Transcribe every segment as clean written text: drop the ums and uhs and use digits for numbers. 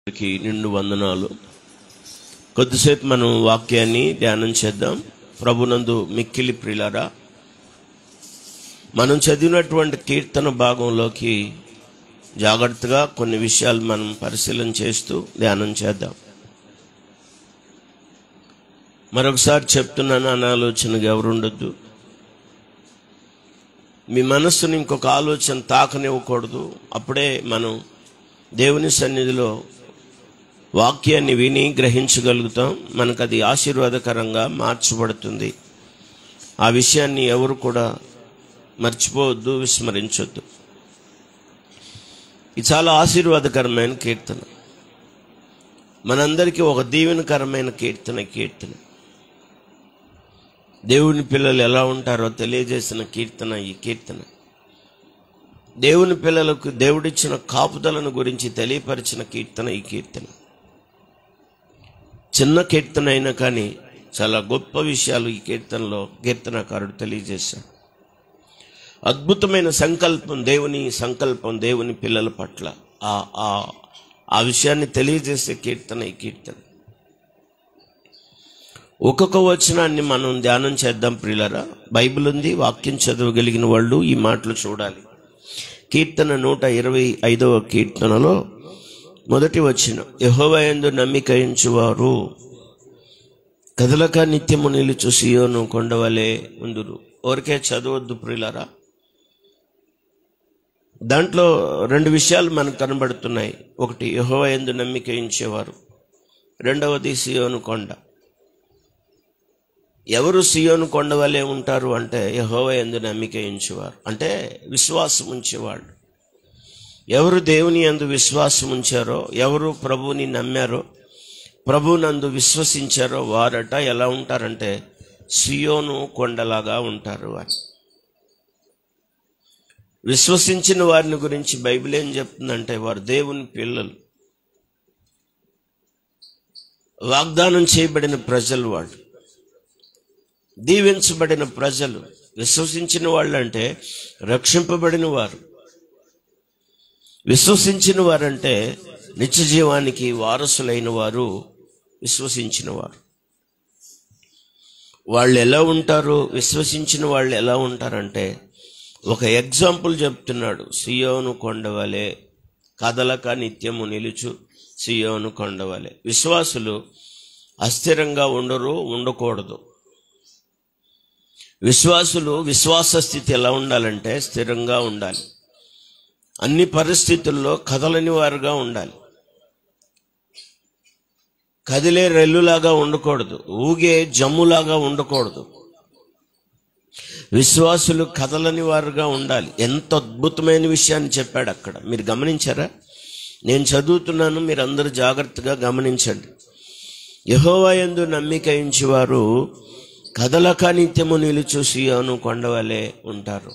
నిండు వందనాలు. కొద్దిసేపు మనం వాక్యాన్ని ధ్యానం చేద్దాం. ప్రభునందు మిక్కిలి ప్రియులారా, మనం చదివినటువంటి కీర్తన భాగంలోకి జాగ్రత్తగా కొన్ని విషయాలు మనం పరిశీలన చేస్తూ ధ్యానం చేద్దాం. మరొకసారి చెప్తున్నాను, అనాలోచనగా ఎవరుండొద్దు. మీ మనస్సుని ఇంకొక ఆలోచన తాకనివ్వకూడదు. అప్పుడే మనం దేవుని సన్నిధిలో వాక్యాన్ని విని గ్రహించగలుగుతాం. మనకు అది ఆశీర్వాదకరంగా మార్చబడుతుంది. ఆ విషయాన్ని ఎవరు కూడా మర్చిపోవద్దు, విస్మరించొద్దు. ఇది చాలా ఆశీర్వాదకరమైన కీర్తన, మనందరికీ ఒక దీవెనకరమైన కీర్తన. దేవుని పిల్లలు ఎలా ఉంటారో తెలియజేసిన కీర్తన ఈ కీర్తన. దేవుని పిల్లలకు దేవుడిచ్చిన కాపుదలను గురించి తెలియపరిచిన కీర్తన ఈ కీర్తన. చిన్న కీర్తన అయినా కానీ చాలా గొప్ప విషయాలు ఈ కీర్తనలో కీర్తనకారుడు తెలియజేశాడు. అద్భుతమైన సంకల్పం, దేవుని సంకల్పం దేవుని పిల్లల పట్ల ఆ విషయాన్ని తెలియజేసే కీర్తన ఈ కీర్తన. ఒక్కొక్క వచనాన్ని మనం ధ్యానం చేద్దాం ప్రియులారా. బైబిల్ ఉంది, వాక్యం చదవగలిగిన వాళ్ళు ఈ మాటలు చూడాలి. కీర్తన 125వ కీర్తనలో మొదటి వచనం, యెహోవా యందు నమ్మిక ఉంచువారు కదలక నిత్యము నిలుచు సీయోను కొండవలే ఉందురు. ఊరికే చదవద్దు ప్రియులారా. దాంట్లో రెండు విషయాలు మనకు కనబడుతున్నాయి. ఒకటి యెహోవా యందు నమ్మిక ఉంచేవారు, రెండవది సీయోను కొండ. ఎవరు సీయోను కొండవలే ఉంటారు అంటే యెహోవా యందు నమ్మిక ఉంచేవారు, అంటే విశ్వాసం ఉంచేవాళ్ళు. ఎవరు దేవుని యందు విశ్వాసం ఉంచారో, ఎవరు ప్రభువుని నమ్మారో, ప్రభువునందు విశ్వసించారో వారట ఎలా ఉంటారంటే సీయోను కొండలాగా ఉంటారు అని. విశ్వసించిన వారిని గురించి బైబిల్ ఏం చెప్తుందంటే వారు దేవుని పిల్లలు, వాగ్దానం చేయబడిన ప్రజలు, వాళ్ళు దీవించబడిన ప్రజలు. విశ్వసించిన వాళ్ళు అంటే రక్షింపబడిన వారు. విశ్వసించిన వారంటే నిత్య జీవానికి వారసులైన వారు. విశ్వసించిన వారు వాళ్ళు ఎలా ఉంటారు? విశ్వసించిన వాళ్ళు ఎలా ఉంటారంటే ఒక ఎగ్జాంపుల్ చెప్తున్నాడు. సీయోను కొండవలే కదలక నిత్యము నిలుచు సీయోను కొండవలే. విశ్వాసులు అస్థిరంగా ఉండకూడదు. విశ్వాసులు విశ్వాస స్థితి ఎలా ఉండాలంటే స్థిరంగా ఉండాలి. అన్ని పరిస్థితుల్లో కదలని వారుగా ఉండాలి. కదిలే రెల్లులాగా ఉండకూడదు, ఊగే జమ్ములాగా ఉండకూడదు. విశ్వాసులు కదలని వారుగా ఉండాలి. ఎంత అద్భుతమైన విషయాన్ని చెప్పాడు అక్కడ, మీరు గమనించారా? నేను చదువుతున్నాను, మీరు అందరూ జాగ్రత్తగా గమనించండి. యెహోవా యందు నమ్మిక ఉంచువారు కదలక నిత్యము నిలుచు సీయోను కొండవలే ఉంటారు.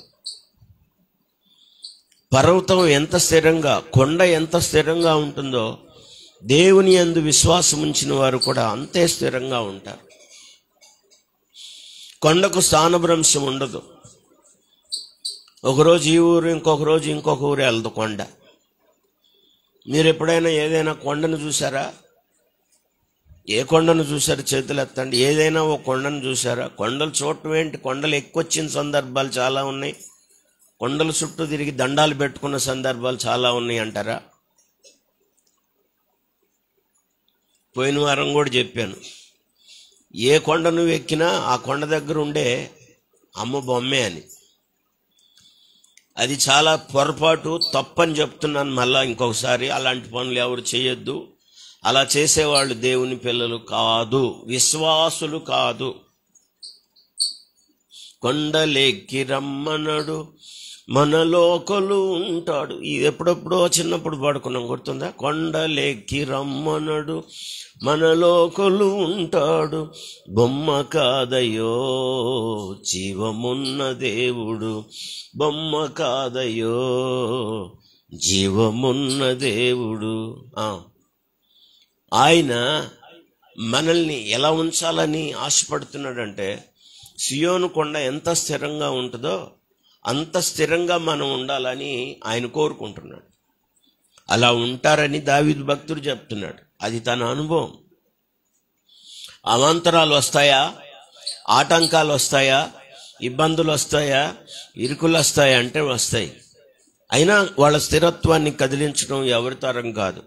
పర్వతం ఎంత స్థిరంగా, కొండ ఎంత స్థిరంగా ఉంటుందో దేవుని యందు విశ్వాసం ఉంచిన వారు కూడా అంతే స్థిరంగా ఉంటారు. కొండకు స్థానభ్రంశం ఉండదు. ఒకరోజు ఈ ఊరు, ఇంకొక రోజు ఇంకొక ఊరు వెళ్దు కొండ. మీరు ఎప్పుడైనా ఏదైనా కొండను చూసారా? ఏ కొండను చూసారు? చేతులు ఎత్తండి. ఏదైనా ఓ కొండను చూసారా? కొండలు చూడటం ఏంటి, కొండలు ఎక్కువచ్చిన సందర్భాలు చాలా ఉన్నాయి. కొండల చుట్టూ తిరిగి దండాలు పెట్టుకున్న సందర్భాలు చాలా ఉన్నాయి అంటారా? పోయిన వారం కూడా చెప్పాను, ఏ కొండ నువ్వు ఎక్కినా ఆ కొండ దగ్గర ఉండే అమ్మ బొమ్మే అని. అది చాలా పొరపాటు, తప్పని చెప్తున్నాను మళ్ళా ఇంకొకసారి. అలాంటి పనులు ఎవరు చేయొద్దు. అలా చేసేవాళ్ళు దేవుని పిల్లలు కాదు, విశ్వాసులు కాదు. కొండలెక్కి రమ్మనడు మనలోకలు ఉంటాడు. ఇది ఎప్పుడెప్పుడో చిన్నప్పుడు పాడుకున్నాం, గుర్తుందా? కొండలెక్కి రమ్మనడు మనలోకలు ఉంటాడు, బొమ్మ కాదయో జీవమున్న దేవుడు, బొమ్మ కాదయో జీవమున్న దేవుడు. ఆయన మనల్ని ఎలా ఉంచాలని ఆశపడుతున్నాడంటే సీయోను కొండ ఎంత స్థిరంగా ఉంటుందో అంత స్థిరంగా మనం ఉండాలని ఆయన కోరుకుంటున్నాడు. అలా ఉంటారని దావీదు భక్తుడు చెప్తున్నాడు. అది తన అనుభవం. అవాంతరాలు వస్తాయా, ఆటంకాలు వస్తాయా, ఇబ్బందులు వస్తాయా, ఇరుకులు వస్తాయా అంటే వస్తాయి. అయినా వాళ్ళ స్థిరత్వాన్ని కదిలించడం ఎవరి తరం కాదు,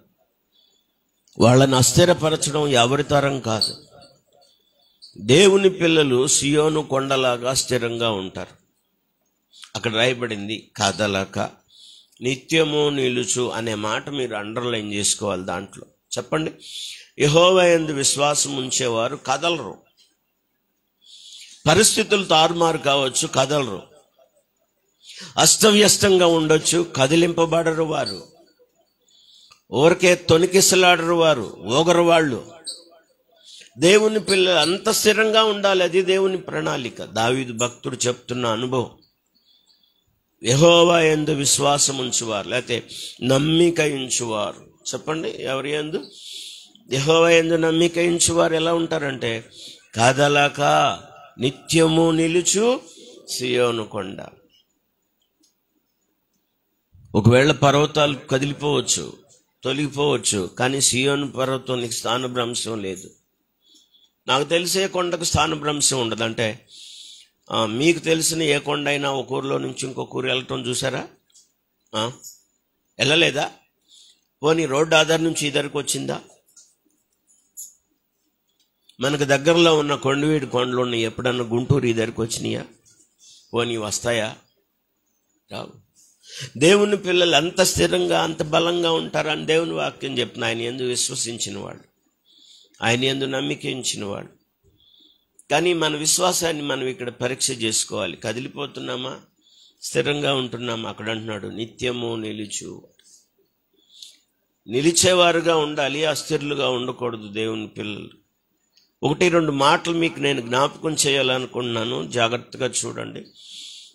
వాళ్ళని అస్థిరపరచడం ఎవరి తరం కాదు. దేవుని పిల్లలు సియోను కొండలాగా స్థిరంగా ఉంటారు. అక్కడ రాయబడింది కదలక నిత్యము నిలుచు అనే మాట మీరు అండర్లైన్ చేసుకోవాలి. దాంట్లో చెప్పండి, యెహోవా యందు విశ్వాసం ఉంచేవారు కదలరు. పరిస్థితులు తారుమారు కావచ్చు, కదలరు. అస్తవ్యస్తంగా ఉండొచ్చు, కదిలింపబడరు. వారు ఊరికే తొణికిసలాడరు, వారు ఓగరు. వాళ్ళు దేవుని పిల్లలు అంత స్థిరంగా ఉండాలి. అది దేవుని ప్రణాళిక. దావీదు భక్తుడు చెప్తున్న అనుభవం. యెహోవా యందు విశ్వాసం ఉంచువారు, లేకపోతే నమ్మిక ఉంచువారు. చెప్పండి, ఎవరి యందు? యెహోవా యందు నమ్మిక ఉంచువారు ఎలా ఉంటారంటే కదలక నిత్యము నిలుచు సియోను కొండ. ఒకవేళ పర్వతాలు కదిలిపోవచ్చు, తొలగిపోవచ్చు, కానీ సియోను పర్వతానికి స్థానభ్రంశం లేదు. నాకు తెలిసే కొండకు స్థానభ్రంశం ఉండదు. అంటే మీకు తెలిసిన ఏ కొండ అయినా ఒక ఊరిలో నుంచి ఇంకొక ఊరు వెళ్ళటం చూసారా? వెళ్ళలేదా? పోనీ రోడ్డు ఆధార్ నుంచి ఇద్దరికి వచ్చిందా? మనకు దగ్గరలో ఉన్న కొండవీడి కొండలు ఉన్నాయి. ఎప్పుడన్నా గుంటూరు ఇద్దరికి వచ్చినాయా? పోనీ వస్తాయా? రావు. దేవుని పిల్లలు అంత స్థిరంగా అంత బలంగా ఉంటారని దేవుని వాక్యం చెప్తున్నా. ఆయన యందు విశ్వసించిన వాడు, ఆయన యందు నమ్మిక ఉంచిన వాడు. కానీ మన విశ్వాసాన్ని మనం ఇక్కడ పరీక్ష చేసుకోవాలి. కదిలిపోతున్నామా, స్థిరంగా ఉంటున్నామా? అక్కడ అంటున్నాడు నిత్యము నిలుచు. నిలిచేవారుగా ఉండాలి, అస్థిరులుగా ఉండకూడదు దేవుని పిల్లలు. 1-2 మాటలు మీకు నేను జ్ఞాపకం చేయాలనుకుంటున్నాను, జాగ్రత్తగా చూడండి.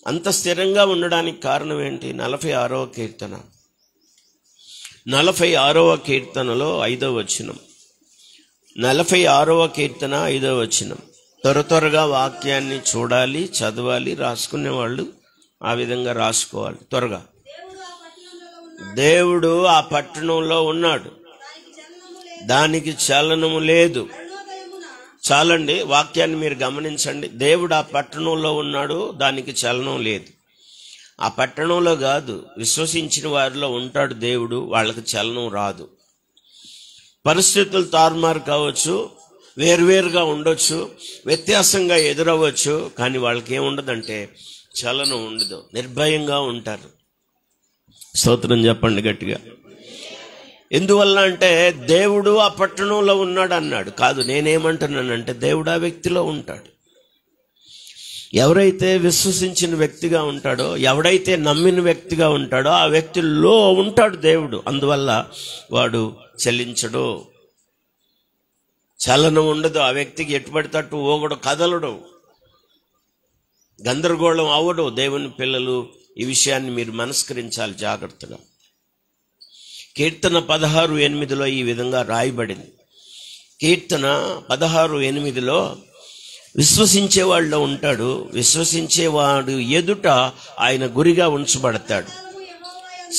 అంత స్థిరంగా ఉండడానికి కారణం ఏంటి? 46వ కీర్తన, 46వ కీర్తనలో 5వ వచనం. 46వ కీర్తన 5వ వచనం. త్వరగా వాక్యాన్ని చూడాలి, చదవాలి. రాసుకునే వాళ్ళు ఆ విధంగా రాసుకోవాలి త్వరగా. దేవుడు ఆ పట్టణంలో ఉన్నాడు, దానికి చలనము లేదు. చాలండి, వాక్యాన్ని మీరు గమనించండి. దేవుడు ఆ పట్టణంలో ఉన్నాడు, దానికి చలనం లేదు. ఆ పట్టణంలో కాదు, విశ్వసించిన వారిలో ఉంటాడు దేవుడు, వాళ్ళకి చలనం రాదు. పరిస్థితులు తారుమారు కావచ్చు, వేరువేరుగా ఉండొచ్చు, వ్యత్యాసంగా ఎదురవ్వచ్చు, కానీ వాళ్ళకి ఏముండదంటే చలనం ఉండదు, నిర్భయంగా ఉంటారు. స్తోత్రం చెప్పండి గట్టిగా. ఎందువల్ల అంటే దేవుడు ఆ పట్టణంలో ఉన్నాడు అన్నాడు. కాదు, నేనేమంటున్నానంటే దేవుడు ఆ వ్యక్తిలో ఉంటాడు. ఎవరైతే విశ్వసించిన వ్యక్తిగా ఉంటాడో, ఎవడైతే నమ్మిన వ్యక్తిగా ఉంటాడో ఆ వ్యక్తిలో ఉంటాడు దేవుడు. అందువల్ల వాడు చలించడు, చలనం ఉండదు. ఆ వ్యక్తికి ఎటుపడితట్టు ఓగడు, కదలడు, గందరగోళం అవ్వడు. దేవుని పిల్లలు ఈ విషయాన్ని మీరు మనస్కరించాలి జాగ్రత్తగా. కీర్తన 16:8 ఈ విధంగా రాయబడింది. కీర్తన 16:8 విశ్వసించేవాళ్ళలో ఉంటాడు, విశ్వసించేవాడు ఎదుట ఆయన గురిగా ఉంచబడతాడు.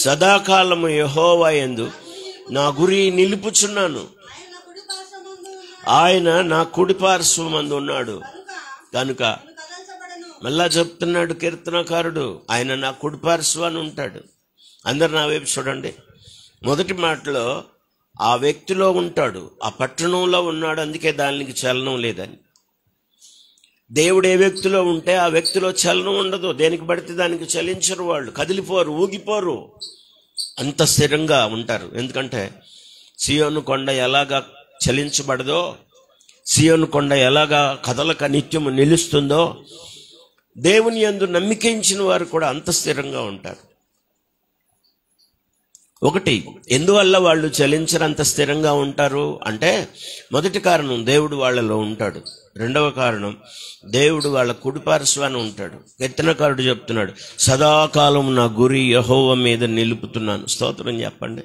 సదాకాలము యెహోవా యందు నా గురి నిలుపుచున్నాను, ఆయన నా కుడిపార్శ్వమందు ఉన్నాడు కనుక. మళ్ళా చెప్తున్నాడు కీర్తనకారుడు, ఆయన నా కుడిపార్శ్వాన్ని ఉంటాడు. అందరు నా వైపు చూడండి. మొదటి మాటలో ఆ వ్యక్తిలో ఉంటాడు, ఆ పట్టణంలో ఉన్నాడు, అందుకే దానికి చలనం లేదని. దేవుడు ఏ వ్యక్తిలో ఉంటే ఆ వ్యక్తిలో చలనం ఉండదు. దేనికి పడితే దానికి చలించరు, వాళ్ళు కదిలిపోరు, ఊగిపోరు, అంత స్థిరంగా ఉంటారు. ఎందుకంటే సియోను కొండ ఎలాగా చలించబడదో, సియోను కొండ ఎలాగా కదలక నిత్యము నిలుస్తుందో, దేవుని యందు నమ్మికించిన వారు కూడా అంత స్థిరంగా ఉంటారు. ఒకటి, ఎందువల్ల వాళ్ళు చలించరంత స్థిరంగా ఉంటారు అంటే, మొదటి కారణం దేవుడు వాళ్ళలో ఉంటాడు. రెండవ కారణం దేవుడు వాళ్ళ కుడిపార్శ్వాన ఉంటాడు. కీర్తనకారుడు చెప్తున్నాడు, సదాకాలం నా గురి యెహోవా మీద నిలుపుతున్నాను. స్తోత్రం చెప్పండి.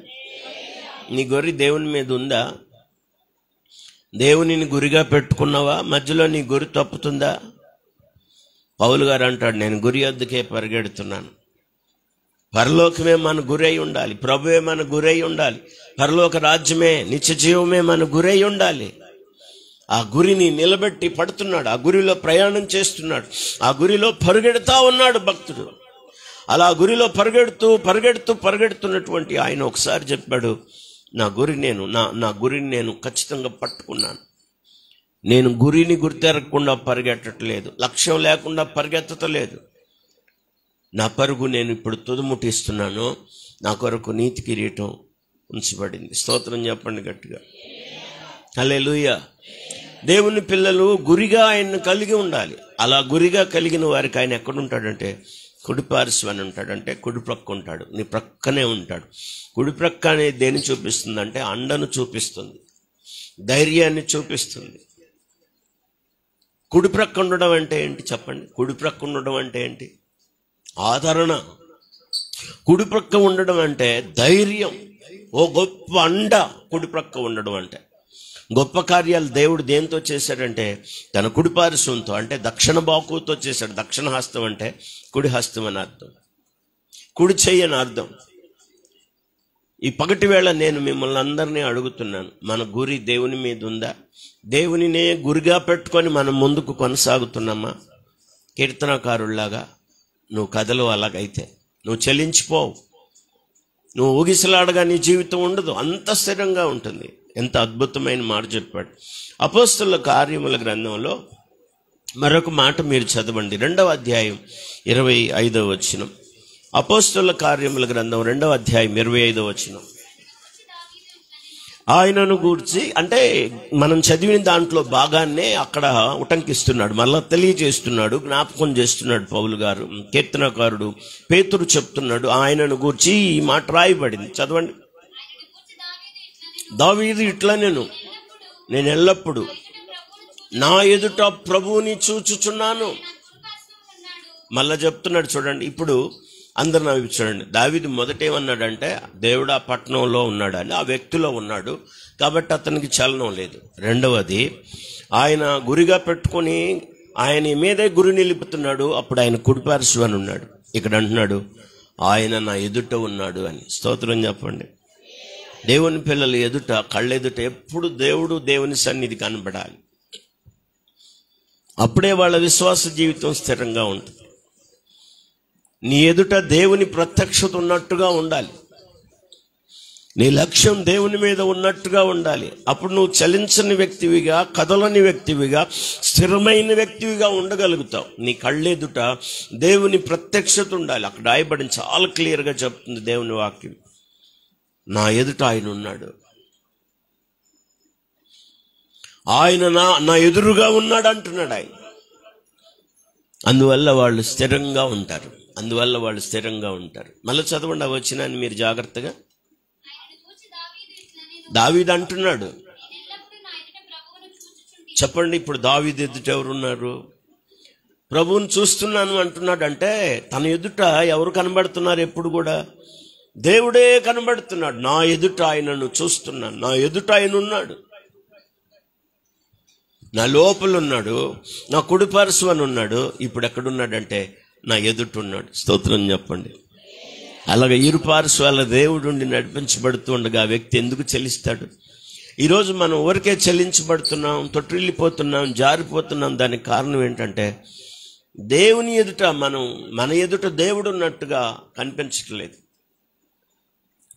నీ గురి దేవుని మీద ఉందా? దేవునిని గురిగా పెట్టుకున్నావా? మధ్యలో నీ గురి తప్పుతుందా? పౌలు గారు అంటాడు, నేను గురి వద్దకే పరిగెడుతున్నాను. పరలోకమే మన గురై ఉండాలి, ప్రభువే మన గురై ఉండాలి, పరలోక రాజ్యమే నిత్య జీవమే మన గురై ఉండాలి. ఆ గురిని నిలబెట్టి పడుతున్నాడు, ఆ గురిలో ప్రయాణం చేస్తున్నాడు, ఆ గురిలో పరుగెడుతా ఉన్నాడు భక్తుడు. అలా గురిలో పరిగెడుతున్నటువంటి ఆయన ఒకసారి చెప్పాడు, నా గురిని నేను ఖచ్చితంగా పట్టుకున్నాను. నేను గురిని గుర్తెరగకుండా పరిగెట్టట్లేదు, లక్ష్యం లేకుండా పరిగెత్తలేదు. నా పరుగు నేను ఇప్పుడు తుదముట్టిస్తున్నాను. నా కొరకు నీతి కిరీటం ఉంచబడింది. స్తోత్రం చెప్పండి గట్టిగా. హల్లెలూయా. దేవుని పిల్లలు గురిగా ఆయన్ని కలిగి ఉండాలి. అలా గురిగా కలిగిన వారికి ఆయన ఎక్కడుంటాడంటే కుడి పార్శ్వాన్ని ఉంటాడంటే కుడి ప్రక్క ఉంటాడు, నీ ప్రక్కనే ఉంటాడు. కుడి ప్రక్క అనేది దేన్ని చూపిస్తుంది అంటే అండను చూపిస్తుంది, ధైర్యాన్ని చూపిస్తుంది. కుడి ప్రక్క ఉండడం అంటే ఏంటి చెప్పండి? కుడి ప్రక్క ఉండడం అంటే ఏంటి? ఆదరణ. కుడి ప్రక్క ఉండడం అంటే ధైర్యం, ఓ గొప్ప అండ. కుడి ప్రక్క ఉండడం అంటే గొప్ప కార్యాలు దేవుడు దేంతో చేశాడంటే తన కుడి పార్శ్వంతో, అంటే దక్షిణ బాకుతో చేశాడు. దక్షిణ హస్తం అంటే కుడి హస్తం అని అర్థం, కుడి చెయ్యి అని అర్థం. ఈ పగటి వేళ నేను మిమ్మల్ని అందరినీ అడుగుతున్నాను, మన గురి దేవుని మీద ఉందా? దేవునినే గురిగా పెట్టుకొని మనం ముందుకు కొనసాగుతున్నామా? కీర్తనకారుల్లాగా నువ్వు కథలు అలాగైతే నువ్వు చెల్లించిపోవు, నువ్వు ఊగిసలాడగా నీ జీవితం ఉండదు, అంత స్థిరంగా ఉంటుంది. ఎంత అద్భుతమైన మాట చెప్పాడు. అపోస్తలుల కార్యముల గ్రంథంలో మరొక మాట మీరు చదవండి, 2వ అధ్యాయం 25వ వచనం. అపోస్తలుల కార్యముల గ్రంథం 2వ అధ్యాయం 25వ వచనం. ఆయనను గూర్చి, అంటే మనం చదివిన దాంట్లో భాగాన్నే అక్కడ ఉటంకిస్తున్నాడు, మళ్ళా తెలియజేస్తున్నాడు, జ్ఞాపకం చేస్తున్నాడు పౌలు గారు. కీర్తనకారుడు పేతురు చెప్తున్నాడు, ఆయనను గూర్చి ఈ మాట రాయబడింది. చదవండి. దావీదు ఇట్లా, నేను ఎల్లప్పుడు నా ఎదుట ప్రభువుని చూచుచున్నాను. మళ్ళా చెప్తున్నాడు చూడండి. ఇప్పుడు అందరు నవ్వి చూడండి. దావీదు మొదటేమన్నాడంటే దేవుడు ఆ పట్టణంలో ఉన్నాడని, ఆ వ్యక్తిలో ఉన్నాడు కాబట్టి అతనికి చలనం లేదు. రెండవది, ఆయన గురిగా పెట్టుకొని ఆయన మీదే గురి నిలుపుతున్నాడు, అప్పుడు ఆయన కుడిపార్శ్వాన్ని ఉన్నాడు. ఇక్కడ అంటున్నాడు ఆయన నా ఎదుట ఉన్నాడు అని. స్తోత్రం చెప్పండి. దేవుని పిల్లల ఎదుట, కళ్ళెదుట ఎప్పుడు దేవుడు, దేవుని సన్నిధి కనబడాలి. అప్పుడే వాళ్ళ విశ్వాస జీవితం స్థిరంగా ఉంటుంది. నీ ఎదుట దేవుని ప్రత్యక్షత ఉన్నట్టుగా ఉండాలి, నీ లక్ష్యం దేవుని మీద ఉన్నట్టుగా ఉండాలి. అప్పుడు నువ్వు చలించని వ్యక్తివిగా, కదలని వ్యక్తివిగా, స్థిరమైన వ్యక్తివిగా ఉండగలుగుతావు. నీ కళ్ళెదుట దేవుని ప్రత్యక్షత ఉండాలి. అక్కడ రాయబడిన చాలా క్లియర్గా చెప్తుంది దేవుని వాక్యం, నా ఎదుట ఆయన ఉన్నాడు, ఆయన నా ఎదురుగా ఉన్నాడు అంటున్నాడు ఆయన. అందువల్ల వాళ్ళు స్థిరంగా ఉంటారు, మళ్ళీ చదవండి ఆ వచనాన్ని మీరు జాగ్రత్తగా. దావీదు అంటున్నాడు, చెప్పండి. ఇప్పుడు దావీదు ఎదుట ఎవరున్నారు? ప్రభువుని చూస్తున్నాను అంటున్నాడు. అంటే తన ఎదుట ఎవరు కనబడుతున్నారు? ఎప్పుడు కూడా దేవుడే కనబడుతున్నాడు. నా ఎదుట ఆయనను చూస్తున్నాను, నా ఎదుట ఆయన ఉన్నాడు, నా లోపల ఉన్నాడు, నా కుడి పార్శ్వాన ఉన్నాడు. ఇప్పుడు ఎక్కడున్నాడంటే నా ఎదుట ఉన్నాడు. స్తోత్రం చెప్పండి. అలాగే ఇరు పార్శ్వాల దేవుడు నడిపించబడుతూ ఉండగా ఆ వ్యక్తి ఎందుకు చెల్లిస్తాడు? ఈరోజు మనం ఊరికే చెల్లించబడుతున్నాం, తొట్టిల్లిపోతున్నాం, జారిపోతున్నాం. దానికి కారణం ఏంటంటే దేవుని ఎదుట మన ఎదుట దేవుడు ఉన్నట్టుగా కనిపించట్లేదు.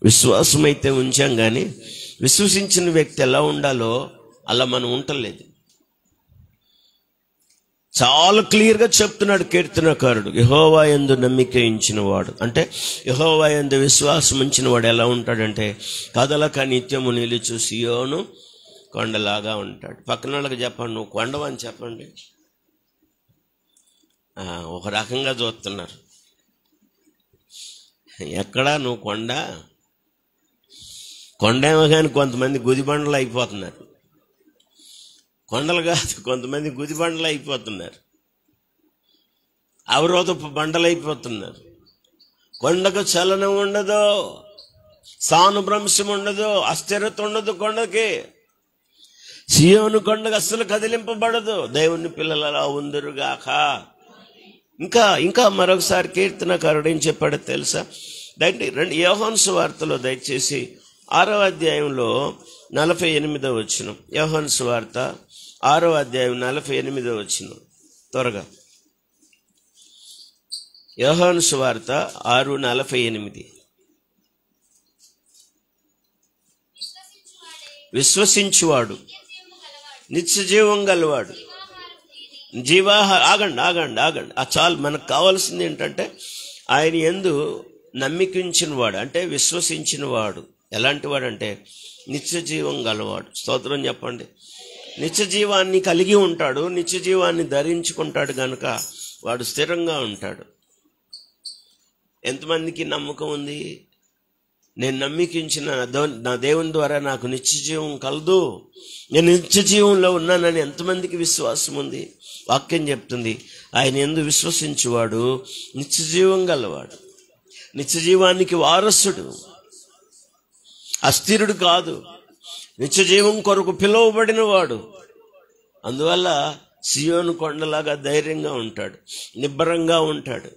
విశ్వాసం అయితే ఉంచాం, కానీ విశ్వసించిన వ్యక్తి ఎలా ఉండాలో అలా మనం ఉండలేదు. చాలా క్లియర్గా చెప్తున్నాడు కీర్తనకారుడు, యెహోవా యందు నమ్మిక ఉంచిన వాడు, అంటే యెహోవా యందు విశ్వాసం ఉంచిన వాడు ఎలా ఉంటాడంటే కదలక నిత్యము నిలుచు సియోను కొండలాగా ఉంటాడు. పక్కన వాళ్ళకి చెప్పండి, నువ్వు కొండవని చెప్పండి. ఒక రకంగా చూస్తున్నారు. ఎక్కడా నువ్వు కొండేమో కానీ కొంతమంది గుదిబండలు అయిపోతున్నారు. కొండలు కాదు, కొంతమంది గుదిబండలు అయిపోతున్నారు, అవరోధపు బండలు అయిపోతున్నారు. కొండకు చలనం ఉండదు, సానుభ్రంశం ఉండదు, అస్థిరత ఉండదు కొండకి. సియోను కొండకు అస్సలు కదిలింపబడదు. దేవుని పిల్లలు అలా ఉందరుగాక. ఇంకా మరొకసారి కీర్తనకారుడు ఏం చెప్పాడో తెలుసా? రెండు యోహాను సువార్తలో దయచేసి 6వ అధ్యాయంలో 48వ వచనం. యోహాను సువార్త 6వ అధ్యాయం 48వ వచనం. త్వరగా యోహాను సువార్త 6:48. విశ్వసించువాడు నిత్య జీవం గలవాడు. ఆగండి. చాలు. మనకు కావాల్సింది ఏంటంటే ఆయన యందు నమ్మికించిన వాడు, అంటే విశ్వసించిన వాడు. ఎలాంటి వాడు అంటే నిత్య జీవం గలవాడు. స్తోత్రం చెప్పండి. నిత్య జీవాన్ని కలిగి ఉంటాడు, నిత్య జీవాన్ని ధరించుకుంటాడు గనుక వాడు స్థిరంగా ఉంటాడు. ఎంతమందికి నమ్మకం ఉంది? నేను నమ్మికించిన నా దేవుని ద్వారా నాకు నిత్య జీవం కలదు, నేను నిత్య జీవంలో ఉన్నానని ఎంతమందికి విశ్వాసం ఉంది? వాక్యం చెప్తుంది ఆయన యందు విశ్వసించువాడు నిత్య జీవం గలవాడు, నిత్య జీవానికి వారసుడు, అస్థిరుడు కాదు, నిత్య జీవం కొరకు పిలువబడిన వాడు. అందువల్ల సియోను కొండలాగా ధైర్యంగా ఉంటాడు, నిబ్బరంగా ఉంటాడు,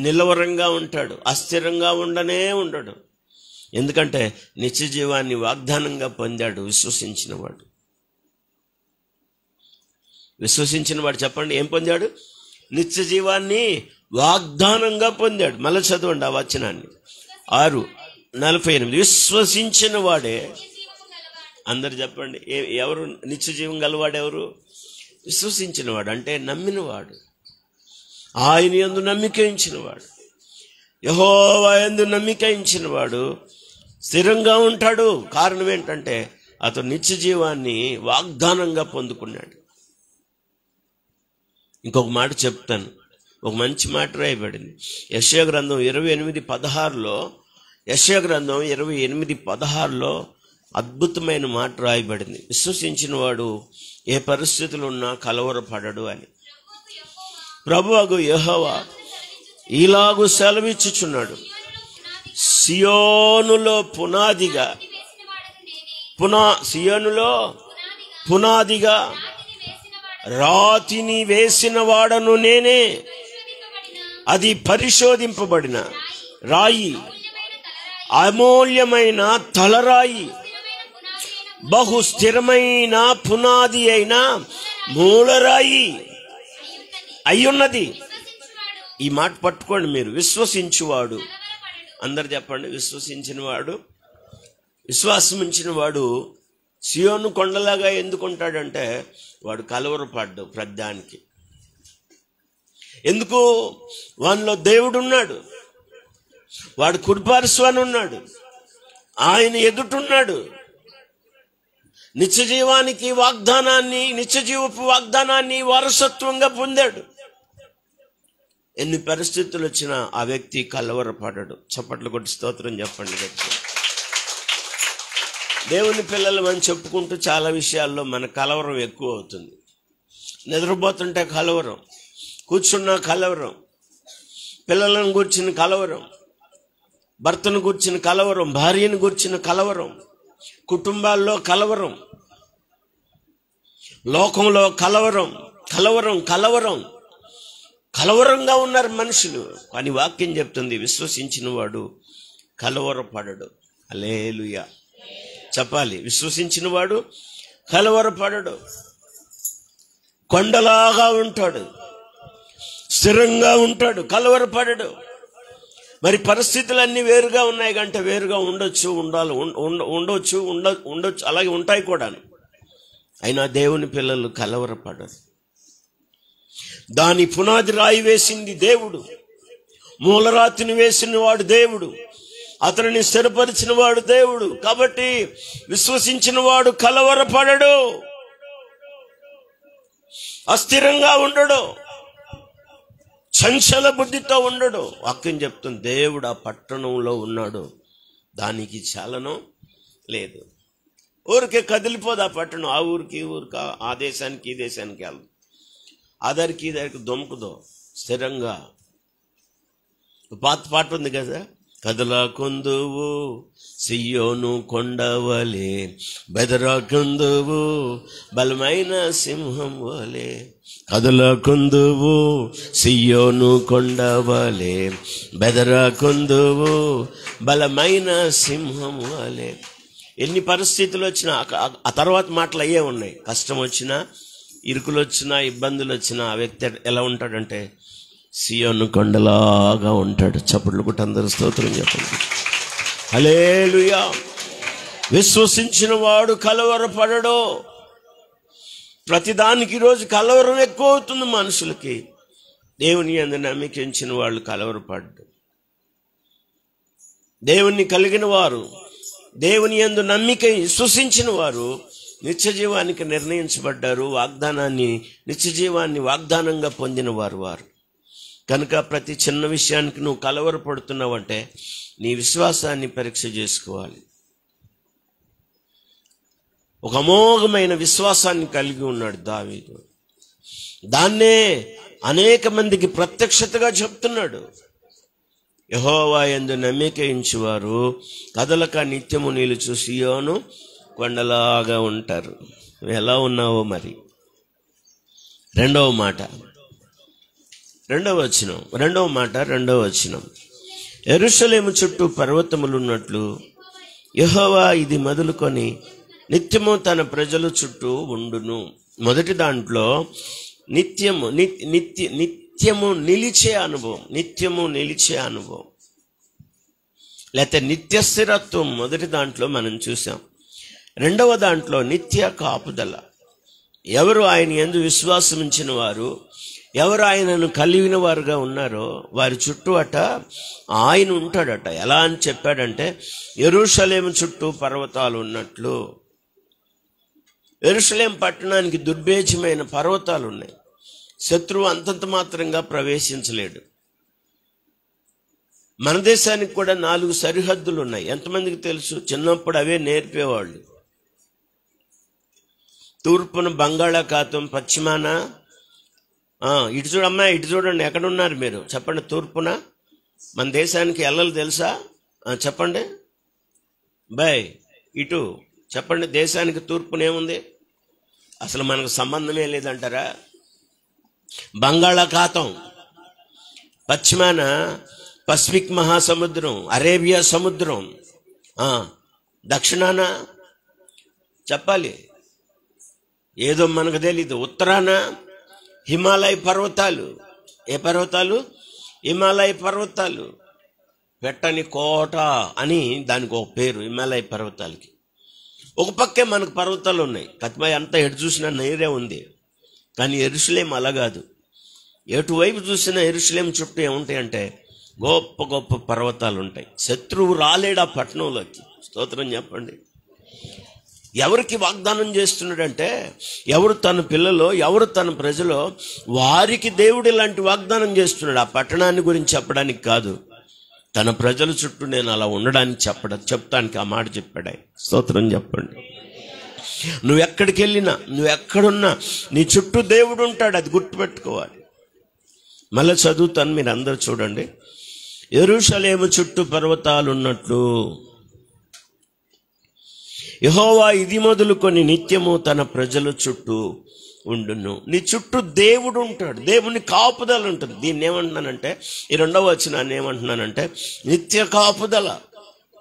నిలవరంగా ఉంటాడు, అస్థిరంగా ఉండడు. ఎందుకంటే నిత్య జీవాన్ని వాగ్దానంగా పొందాడు విశ్వసించిన వాడు. చెప్పండి, ఏం పొందాడు? నిత్య జీవాన్ని వాగ్దానంగా పొందాడు. మళ్ళీ చదవండి ఆ వచనాన్ని. 6:48. విశ్వసించిన వాడే. అందరు చెప్పండి, ఎవరు నిత్య జీవం గలవాడు? ఎవరు? విశ్వసించిన వాడు, అంటే నమ్మినవాడు, ఆయన యందు నమ్మిక ఉంచినవాడు, యెహోవా యందు నమ్మిక ఉంచినవాడు స్థిరంగా ఉంటాడు. కారణం ఏంటంటే అతను నిత్య జీవాన్ని వాగ్దానంగా పొందుకున్నాడు. ఇంకొక మాట చెప్తాను, ఒక మంచి మాట రాయబడింది యెషయా గ్రంథం 28:16లో. యెషయా గ్రంథం 28:16లో అద్భుతమైన మాట రాయబడింది. విశ్వసించిన వాడు ఏ పరిస్థితులు ఉన్నా కలవరపడడు అని. ప్రభువగు యెహోవా ఇలాగు సెలవిచ్చుచున్నాడు, సియోనులో పునాదిగా రాతిని వేసిన వాడను నేనే. అది పరిశోధింపబడిన రాయి, అమూల్యమైన తలరాయి, బహు స్థిరమైన పునాది అయిన మూలరాయి అయ్యున్నది. ఈ మాట పట్టుకోండి మీరు. విశ్వసించువాడు. అందరు చెప్పండి, విశ్వసించిన వాడు, విశ్వాసం ఉంచిన వాడు సియోను కొండలాగా ఎందుకుంటాడంటే వాడు కలవరపడ్డు ప్రద్దానికి. ఎందుకు? వానిలో దేవుడున్నాడు, వాడు కుడిపార్శ్వాన ఉన్నాడు, ఆయన ఎదుటున్నాడు. నిత్య జీవపు వాగ్దానాన్ని వారసత్వంగా పొందాడు. ఎన్ని పరిస్థితులు వచ్చినా ఆ వ్యక్తి కలవరపడడు. చప్పట్లు కొట్టి స్తోత్రం చెప్పండి. దేవుని పిల్లలు మనం చెప్పుకుంటూ చాలా విషయాల్లో మన కలవరం ఎక్కువ అవుతుంది. నిద్రపోతుంటే కలవరం, కూర్చున్నా కలవరం, పిల్లలను గూర్చిన కలవరం, భర్తను గూర్చిన కలవరం, భార్యను గూర్చిన కలవరం, కుటుంబాల్లో కలవరం, లోకంలో కలవరంగా ఉన్నారు మనుషులు. కానీ వాక్యం చెప్తుంది విశ్వసించిన వాడు కలవరపడడు. హల్లెలూయా చెప్పాలి. విశ్వసించిన వాడు కలవరపడడు, కొండలాగా ఉంటాడు, స్థిరంగా ఉంటాడు, కలవరపడడు. మరి పరిస్థితులన్నీ వేరుగా ఉన్నాయి కంటే వేరుగా ఉండొచ్చు, అలాగే ఉంటాయి కూడా. అయినా దేవుని పిల్లలు కలవరపడరు. దాని పునాది రాయి వేసింది దేవుడు, మూలరాతిని వేసిన వాడు దేవుడు, అతనిని స్థిరపరిచిన వాడు దేవుడు. కాబట్టి విశ్వసించిన వాడు కలవరపడడు, అస్థిరంగా ఉండడు, చంచల బుద్ధితో ఉండడు. వాక్యం చెప్తుంది దేవుడు ఆ పట్టణంలో ఉన్నాడు, దానికి చలనం లేదు. ఊరికే కదిలిపోదు ఆ పట్టణం. ఆ ఊరికి ఈ ఊరికి, ఆ దేశానికి ఈ దేశానికి వెళ్దు, అదరికి దొంకుదో స్థిరంగా. పాట ఉంది కదా, కదలకుందువు సియోను కొండవలే, బెదరకుందువు బలమైన సింహం వలే. కదలకుందువు సియోను కొండవలే, బెదరకుందువు బలమైన సింహం వలే. ఎన్ని పరిస్థితులు వచ్చినా ఆ తర్వాత మాటలు అయ్యే ఉన్నాయి. కష్టం వచ్చినా, ఇరుకులు వచ్చినా, ఇబ్బందులు వచ్చినా ఆ వ్యక్తి ఎలా ఉంటాడంటే సియోను కొండలాగా ఉంటాడు. చప్పట్లు కొట్టి అందరూ స్తోత్రం చెప్పండి. హల్లెలూయా. విశ్వసించిన వాడు కలవరపడడు. ప్రతిదానికి ఈరోజు కలవరం ఎక్కువ అవుతుంది మనుషులకి. దేవుని యందు నమ్మిక ఉంచిన వాళ్ళు కలవరపడ్డు. దేవుణ్ణి కలిగిన వారు, దేవుని యందు నమ్మిక విశ్వసించిన వారు నిత్య జీవానికి నిర్ణయించబడ్డారు. నిత్య జీవాన్ని వాగ్దానంగా పొందిన వారు. కనుక ప్రతి చిన్న విషయానికి నువ్వు కలవరపడుతున్నావంటే నీ విశ్వాసాన్ని పరీక్ష చేసుకోవాలి. ఒక అమోఘమైన విశ్వాసాన్ని కలిగి ఉన్నాడు దావీదు. దాన్నే అనేక మందికి ప్రత్యక్షతగా చెప్తున్నాడు. యెహోవా యందు నమ్మిక ఉంచువారు కదలక నిత్యము నిలుచు సియోను కొండలాగా ఉంటారు. ఎలా ఉన్నావో మరి. రెండవ వచనం, యెరూషలేము చుట్టూ పర్వతములున్నట్లు యెహోవా ఇది మొదలుకొని నిత్యము తన ప్రజల చుట్టూ ఉండును. మొదటి దాంట్లో నిత్యము నిలిచే అనుభవం, లేకపోతే నిత్య స్థిరత్వం మొదటి దాంట్లో మనం చూసాం. రెండవ దాంట్లో నిత్య కాపుదల. ఎవరు ఆయన యందు విశ్వాసం ఉంచిన వారు, ఎవరు ఆయనను కలిగిన వారుగా ఉన్నారో వారి చుట్టూ ఆయన ఉంటాడట. ఎలా అని చెప్పాడంటే యెరూషలేము చుట్టూ పర్వతాలు ఉన్నట్లు. యెరూషలేం పట్టణానికి దుర్భేద్యమైన పర్వతాలు ఉన్నాయి. శత్రువు అంతంత మాత్రంగా ప్రవేశించలేడు. మన దేశానికి కూడా 4 సరిహద్దులు ఉన్నాయి. ఎంతమందికి తెలుసు? చిన్నప్పుడు అవే నేర్పేవాళ్ళు. తూర్పున బంగాళాఖాతం, పశ్చిమాన ఇటు చూడమ్మా, ఇటు చూడండి, ఎక్కడున్నారు మీరు చెప్పండి. తూర్పున మన దేశానికి ఎల్లలు తెలుసా? చెప్పండి బాయ్. ఇటు చెప్పండి. దేశానికి తూర్పునేముంది? అసలు మనకు సంబంధమే లేదంటారా? బంగాళాఖాతం, పశ్చిమాన పసిఫిక్ మహాసముద్రం, అరేబియా సముద్రం, దక్షిణాన చెప్పాలి ఏదో మనకు తెలీదు. ఉత్తరాన హిమాలయ పర్వతాలు. ఏ పర్వతాలు? హిమాలయ పర్వతాలు. పెట్టని కోట అని దానికి ఒక పేరు హిమాలయ పర్వతాలకి. ఒక పక్కే మనకు పర్వతాలు ఉన్నాయి. కతిమయ అంతా ఎటు చూసినా నీరే ఉంది. కానీ యెరూషలేం అలా కాదు. ఎటువైపు చూసినా యెరూషలేం చుట్టూ ఏముంటాయంటే గొప్ప గొప్ప పర్వతాలు ఉంటాయి. శత్రువు రాలేడు ఆ పట్టణంలోకి. స్తోత్రం చెప్పండి. ఎవరికి వాగ్దానం చేస్తున్నాడంటే ఎవరు తన పిల్లలో, ఎవరు తన ప్రజలో వారికి దేవుడు ఇలాంటి వాగ్దానం చేస్తున్నాడు. ఆ పట్టణాన్ని గురించి చెప్పడానికి కాదు, తన ప్రజల చుట్టూ నేను అలా ఉండడానికి చెప్తానికి ఆ మాట చెప్పాడు. స్తోత్రం చెప్పండి. నువ్వు ఎక్కడికి వెళ్ళినా, నువ్వు ఎక్కడున్నా నీ చుట్టూ దేవుడు ఉంటాడు. అది గుర్తుపెట్టుకోవాలి. మళ్ళీ చదువుతాను, మీరు అందరు చూడండి. యెరూషలేము చుట్టూ పర్వతాలు ఉన్నట్లు యెహోవా ఇది మొదలుకొని నిత్యము తన ప్రజల చుట్టూ ఉండును. నీ చుట్టూ దేవుడు ఉంటాడు. దేవుని కాపుదల ఉంటుంది. దీన్ని ఏమంటున్నానంటే, ఈ 2వ వచనాన్ని ఏమంటున్నానంటే నిత్య కాపుదల.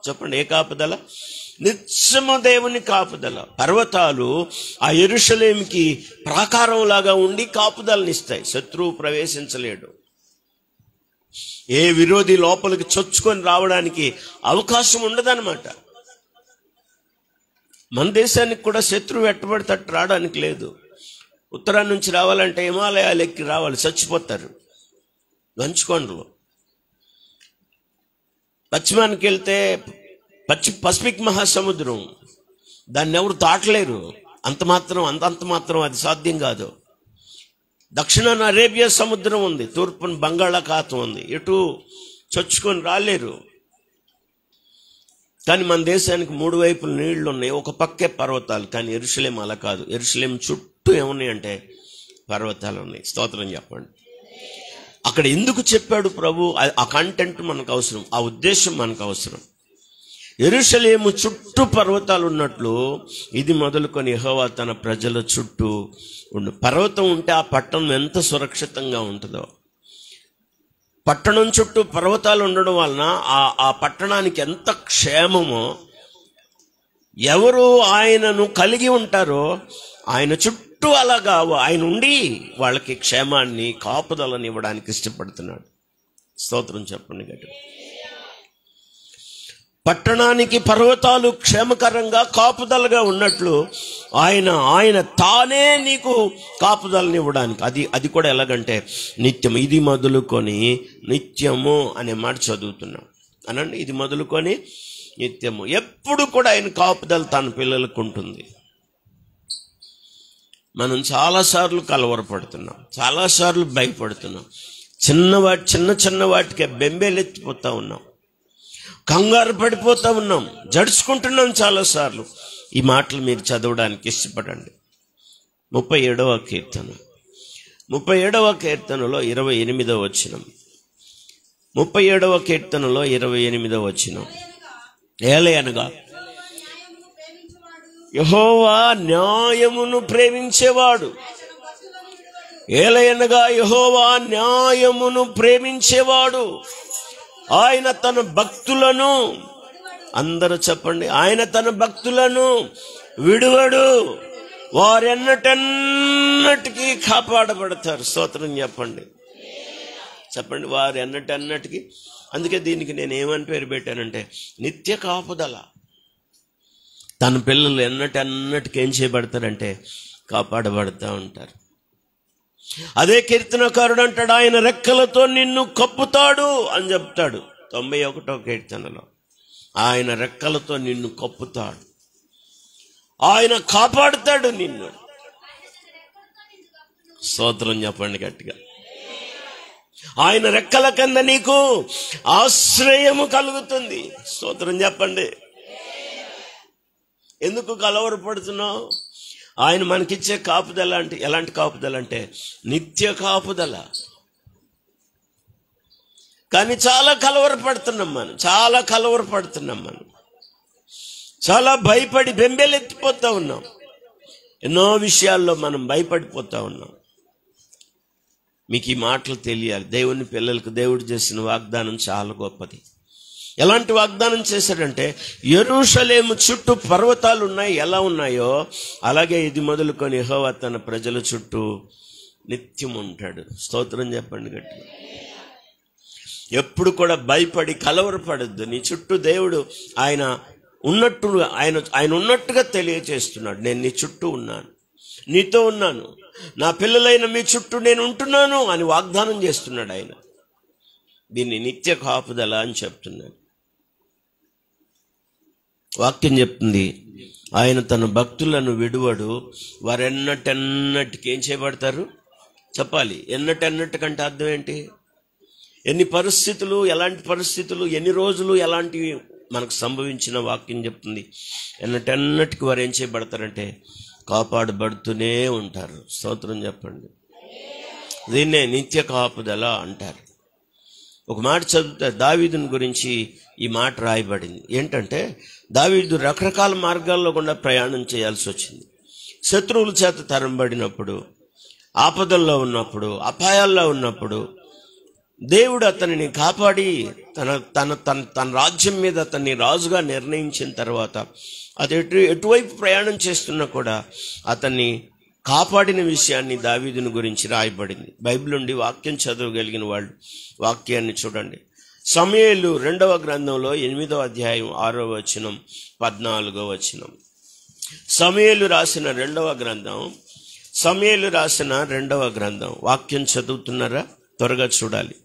చెప్పండి, ఏ కాపుదల? నిత్యము దేవుని కాపుదల. పర్వతాలు ఆ యెరూషలేముకి ప్రాకారం లాగా ఉండి కాపుదలనిస్తాయి. శత్రువు ప్రవేశించలేడు. ఏ విరోధి లోపలికి చొచ్చుకొని రావడానికి అవకాశం ఉండదన్నమాట. మన దేశానికి కూడా శత్రువు ఎట్టబడితట్టు రావడానికి లేదు. ఉత్తరాన్ని నుంచి రావాలంటే హిమాలయాలు ఎక్కి రావాలి, చచ్చిపోతారు మంచుకొండలు. పశ్చిమానికి వెళ్తే పసిఫిక్ మహాసముద్రం, దాన్ని ఎవరు దాటలేరు. అంత మాత్రం అది సాధ్యం కాదు. దక్షిణాన అరేబియా సముద్రం ఉంది, తూర్పున బంగాళాఖాతం ఉంది. ఎటు చొచ్చుకొని రాలేరు. కానీ మన దేశానికి 3 వైపులు నీళ్లు ఉన్నాయి, ఒక పక్కే పర్వతాలు. కానీ యెరూషలేం అలా కాదు. యెరూషలేం చుట్టూ ఏమున్నాయి అంటే పర్వతాలు ఉన్నాయి. స్తోత్రం చెప్పండి. అక్కడ ఎందుకు చెప్పాడు ప్రభు? ఆ కంటెంట్ మనకు అవసరం, ఆ ఉద్దేశం మనకు అవసరం. యెరూషలేము చుట్టూ పర్వతాలు ఉన్నట్లు ఇది మొదలుకొని యెహోవా తన ప్రజల చుట్టూ ఉండు. పర్వతం ఉంటే ఆ పట్టణం ఎంత సురక్షితంగా ఉంటుందో. పట్టణం చుట్టూ పర్వతాలు ఉండడం వలన ఆ పట్టణానికి ఎంత క్షేమమో, ఎవరు ఆయనను కలిగి ఉంటారో ఆయన చుట్టూ అలాగా ఆయన ఉండి వాళ్ళకి క్షేమాన్ని, కాపుదలని ఇవ్వడానికి ఇష్టపడుతున్నాడు. స్తోత్రం చెప్పండి గట్టిగా. పట్టణానికి పర్వతాలు క్షేమకరంగా కాపుదలగా ఉన్నట్లు ఆయన తానే నీకు కాపుదలని ఇవ్వడానికి. అది కూడా ఎలాగంటే నిత్యం. ఇది మొదలుకొని నిత్యము అనే మాట చదువుతున్నాం అనండి. ఇది మొదలుకొని నిత్యము, ఎప్పుడు కూడా ఆయన కాపుదల తన పిల్లలకు ఉంటుంది. మనం చాలాసార్లు కలవరపడుతున్నాం, చాలాసార్లు భయపడుతున్నాం, చిన్న వాటికే బెంబేలెత్తిపోతా ఉన్నాం, కంగారు పడిపోతా ఉన్నాం, జడుచుకుంటున్నాం చాలాసార్లు. ఈ మాటలు మీరు చదవడానికి ఇష్టపడండి. 37వ కీర్తన, 37వ కీర్తనలో 28వ వచనం. 37వ కీర్తనలో 28వ వచనం. ఏలయనగా యెహోవా న్యాయమును ప్రేమించేవాడు. ఏలయనగా యెహోవా న్యాయమును ప్రేమించేవాడు. ఆయన తన భక్తులను, అందరూ చెప్పండి, ఆయన తన భక్తులను విడువడు. వారెన్నటన్నటికీ కాపాడబడతారు. స్తోత్రం చెప్పండి. వారు ఎన్నటన్నటికీ. అందుకే దీనికి నేను ఏమని పేరు పెట్టానంటే నిత్య కాపుదల. తన పిల్లలు ఎన్నటన్నటికీ ఏం చేయబడతారంటే కాపాడబడతా ఉంటారు. అదే కీర్తనకారుడు అంటాడు, ఆయన రెక్కలతో నిన్ను కప్పుతాడు అని చెప్తాడు 91వ కీర్తనలో. ఆయన రెక్కలతో నిన్ను కప్పుతాడు, ఆయన కాపాడుతాడు నిన్ను. స్తోత్రం చెప్పండి గట్టిగా. ఆయన రెక్కల కింద నీకు ఆశ్రయము కలుగుతుంది. స్తోత్రం చెప్పండి. ఎందుకు కలవరపడుతున్నావు? ఆయన మనకిచ్చే కాపుదల అంటే ఎలాంటి కాపుదల అంటే నిత్య కాపుదల. కానీ చాలా కలవరపడుతున్నాం మనం, చాలా భయపడి బెంబేలెత్తిపోతా ఉన్నాం. ఎన్నో విషయాల్లో మనం భయపడిపోతా ఉన్నాం. మీకు ఈ మాటలు తెలియాలి. దేవుని పిల్లలకు దేవుడు చేసిన వాగ్దానం చాలా గొప్పది. ఎలాంటి వాగ్దానం చేశాడంటే యెరూషలేము చుట్టూ పర్వతాలు ఉన్నాయి, ఎలా ఉన్నాయో అలాగే ఇది మొదలుకొని యెహోవా తన ప్రజల చుట్టూ నిత్యం ఉంటాడు. స్తోత్రం చెప్పండి గట్టిగా. ఎప్పుడు కూడా భయపడి కలవరపడద్దు. నీ చుట్టూ దేవుడు ఆయన ఉన్నట్టుగా తెలియజేస్తున్నాడు. నేను నీ చుట్టూ ఉన్నాను, నీతో ఉన్నాను, నా పిల్లలైన మీ చుట్టూ నేను ఉంటున్నాను అని వాగ్దానం చేస్తున్నాడు ఆయన. దీన్ని నిత్య కాపుదల అని చెప్తున్నాడు. వాక్యం చెప్తుంది, ఆయన తన భక్తులను విడువడు. వారు ఎన్నటన్నటికి ఏం చేయబడతారు చెప్పాలి. ఎన్నటన్నటికంటే అర్థం ఏంటి? ఎన్ని పరిస్థితులు, ఎలాంటి పరిస్థితులు, ఎన్ని రోజులు, ఎలాంటివి మనకు సంభవించిన వాక్యం చెప్తుంది. ఎన్నటన్నటికి వారు ఏం చేయబడతారంటే కాపాడబడుతూనే ఉంటారు. స్తోత్రం చెప్పండి. దీన్నే నిత్య కాపుదల అంటారు. ఒక మాట చదివితే దావీదుని గురించి ఈ మాట రాయబడింది. ఏంటంటే దావీదు రకరకాల మార్గాల్లో కూడా ప్రయాణం చేయాల్సి వచ్చింది. శత్రువుల చేత తరంబడినప్పుడు, ఆపదల్లో ఉన్నప్పుడు, అపాయాల్లో ఉన్నప్పుడు దేవుడు అతనిని కాపాడి తన రాజ్యం మీద అతన్ని రాజుగా నిర్ణయించిన తర్వాత అది ఎటువైపు ప్రయాణం చేస్తున్నా కూడా అతన్ని కాపాడిన విషయాన్ని దావీదుని గురించి రాయబడింది. బైబిల్ నుండి వాక్యం చదవగలిగిన వాళ్ళు వాక్యాన్ని చూడండి. సమూయేలు 2వ గ్రంథంలో 8వ అధ్యాయం 6వ వచనం 14వ వచనం. సమూయేలు రాసిన 2వ గ్రంథం వాక్యం చదువుతున్నారా? త్వరగా చూడాలి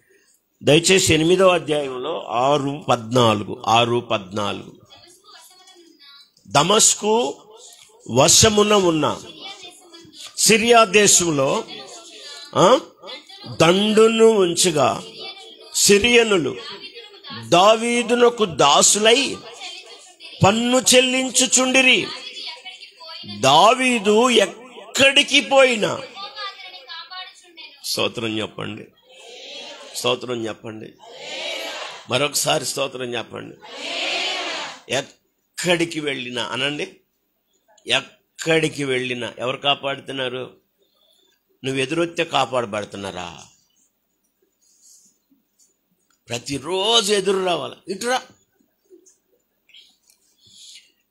దయచేసి. 8వ అధ్యాయంలో 6:14 దమస్కు వశమున ఉన్న సిరియా దేశంలో దండును ఉంచగా సిరియనులు దావీదునకు దాసులై పన్ను చెల్లించుచుండిరి. దావీదు ఎక్కడికి పోయినా, స్తోత్రం చెప్పండి, స్తోత్రం చెప్పండి. మరొకసారి స్తోత్రం చెప్పండి. ఎక్కడికి వెళ్ళినా అనండి, ఎక్కడికి వెళ్ళినా ఎవరు కాపాడుతున్నారు? నువ్వు ఎదురొస్తే కాపాడబడుతున్నారా? ప్రతిరోజు ఎదురు రావాలి. ఇటురా,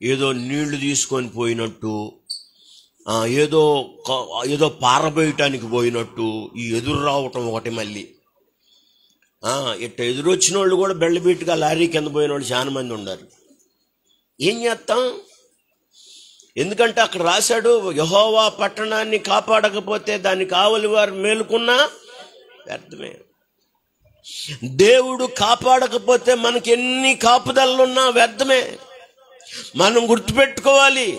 ఏదో నీళ్లు తీసుకొని పోయినట్టు, ఏదో పారబోయటానికి పోయినట్టు ఈ ఎదురు రావటం ఒకటి. మళ్ళీ ఇట్ట ఎదురొచ్చిన వాళ్ళు కూడా బెళ్ళబీటుగా లారీ కింద పోయిన వాళ్ళు చాలా మంది ఉన్నారు. ఏం చేస్తాం? ఎందుకంటే అక్కడ రాశాడు, యెహోవా పట్టణాన్ని కాపాడకపోతే దాన్ని కావలి వారు మేలుకున్నా వ్యర్థమే. దేవుడు కాపాడకపోతే మనకి ఎన్ని కాపుదలున్నా వ్యర్థమే. మనం గుర్తుపెట్టుకోవాలి,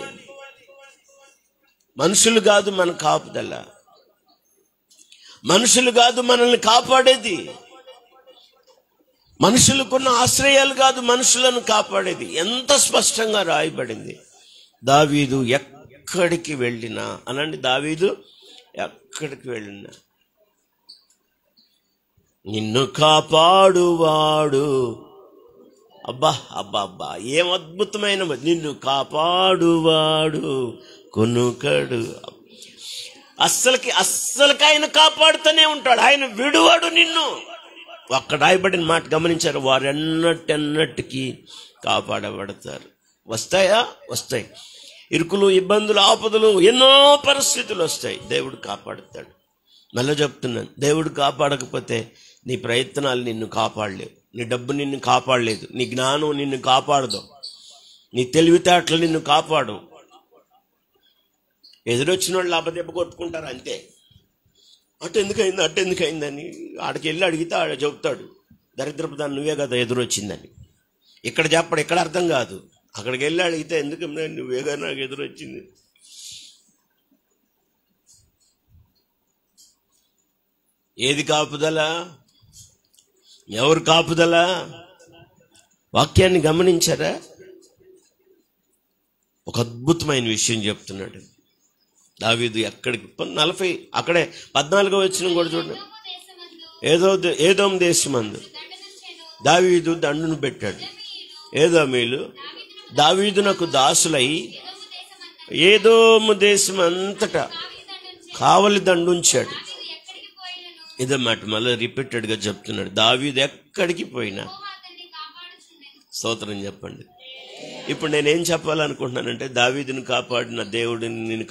మనుషులు కాదు మన కాపుదల, మనుషులు కాదు మనల్ని కాపాడేది, మనుషులకున్న ఆశ్రయాలు కాదు మనుషులను కాపాడేది. ఎంత స్పష్టంగా రాయబడింది. దావీదు ఎక్కడికి వెళ్ళినా అనండి, దావీదు ఎక్కడికి వెళ్ళినా నిన్ను కాపాడువాడు. అబ్బా అబ్బా అబ్బా, ఏం అద్భుతమైన, నిన్ను కాపాడువాడు కొనుకడు. అస్సలకి ఆయన కాపాడుతూనే ఉంటాడు, ఆయన విడువాడు నిన్ను. ఒక్క రాయబడిన మాట గమనించారు, వారు ఎన్నటికి కాపాడబడతారు. వస్తాయా? వస్తాయి. ఇరుకులు, ఇబ్బందులు, ఆపదలు, ఎన్నో పరిస్థితులు వస్తాయి. దేవుడు కాపాడుతాడు. మళ్ళీ చెప్తున్నాను, దేవుడు కాపాడకపోతే నీ ప్రయత్నాలు నిన్ను కాపాడలేవు, నీ డబ్బు నిన్ను కాపాడలేదు, నీ జ్ఞానం నిన్ను కాపాడదు, నీ తెలివితేటలు నిన్ను కాపాడు. ఎదురొచ్చిన వాళ్ళు అబద్ధెబ్బ కొట్టుకుంటారు అంతే. అటు ఎందుకైందని ఆడికి వెళ్ళి అడిగితే ఆడ చెబుతాడు, దరిద్రపు దాన్ని నువ్వే కదా ఎదురొచ్చిందని. ఇక్కడ చెప్పడు, ఇక్కడ అర్థం కాదు. అక్కడికి వెళ్ళి అడిగితే ఎందుకు నువ్వేగా నాకు ఎదురొచ్చింది. ఏది కాపుదల? ఎవరు కాపుదల? వాక్యాన్ని గమనించారా? ఒక అద్భుతమైన విషయం చెప్తున్నాడు దావీదు. ఎక్కడికి 40 అక్కడే 14వ వచనం కూడా చూడండి. ఏదోము దేశమందు దావీదు దండును పెట్టాడు. ఏదోమీలు దావీదునకు దాసులై ఏదోము దేశం అంతటా కావలి దండుంచాడు. ఇదే మాట మళ్ళీ రిపీటెడ్గా చెప్తున్నాడు. దావీదు ఎక్కడికి పోయినా, స్తోత్రం చెప్పండి. ఇప్పుడు నేనేం చెప్పాలనుకుంటున్నానంటే, దావీదుని కాపాడిన దేవుడిని నేను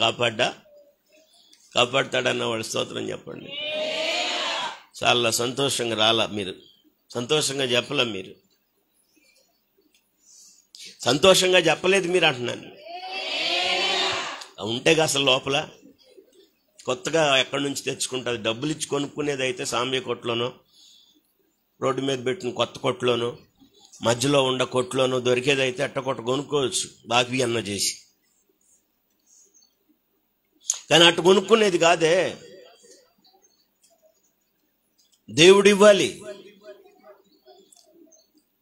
కాపాడతాడన్న వాడు స్తోత్రం చెప్పండి. చాలా సంతోషంగా రాలా మీరు, సంతోషంగా చెప్పలే మీరు, సంతోషంగా చెప్పలేదు మీరు అంటున్నాను. ఉంటేగా అసలు లోపల కొత్తగా ఎక్కడి నుంచి తెచ్చుకుంటుంది, డబ్బులు ఇచ్చి కొనుక్కునేది అయితే సాంబయ్య కొట్లోనో, రోడ్డు మీద పెట్టిన కొత్త కొట్లోనో, మధ్యలో ఉండ కొట్లోనో దొరికేదైతే అట్టకొట్ట కొనుక్కోవచ్చు బాకీ అన్న చేసి. కానీ అట్టు కొనుక్కునేది కాదే. దేవుడు ఇవ్వాలి,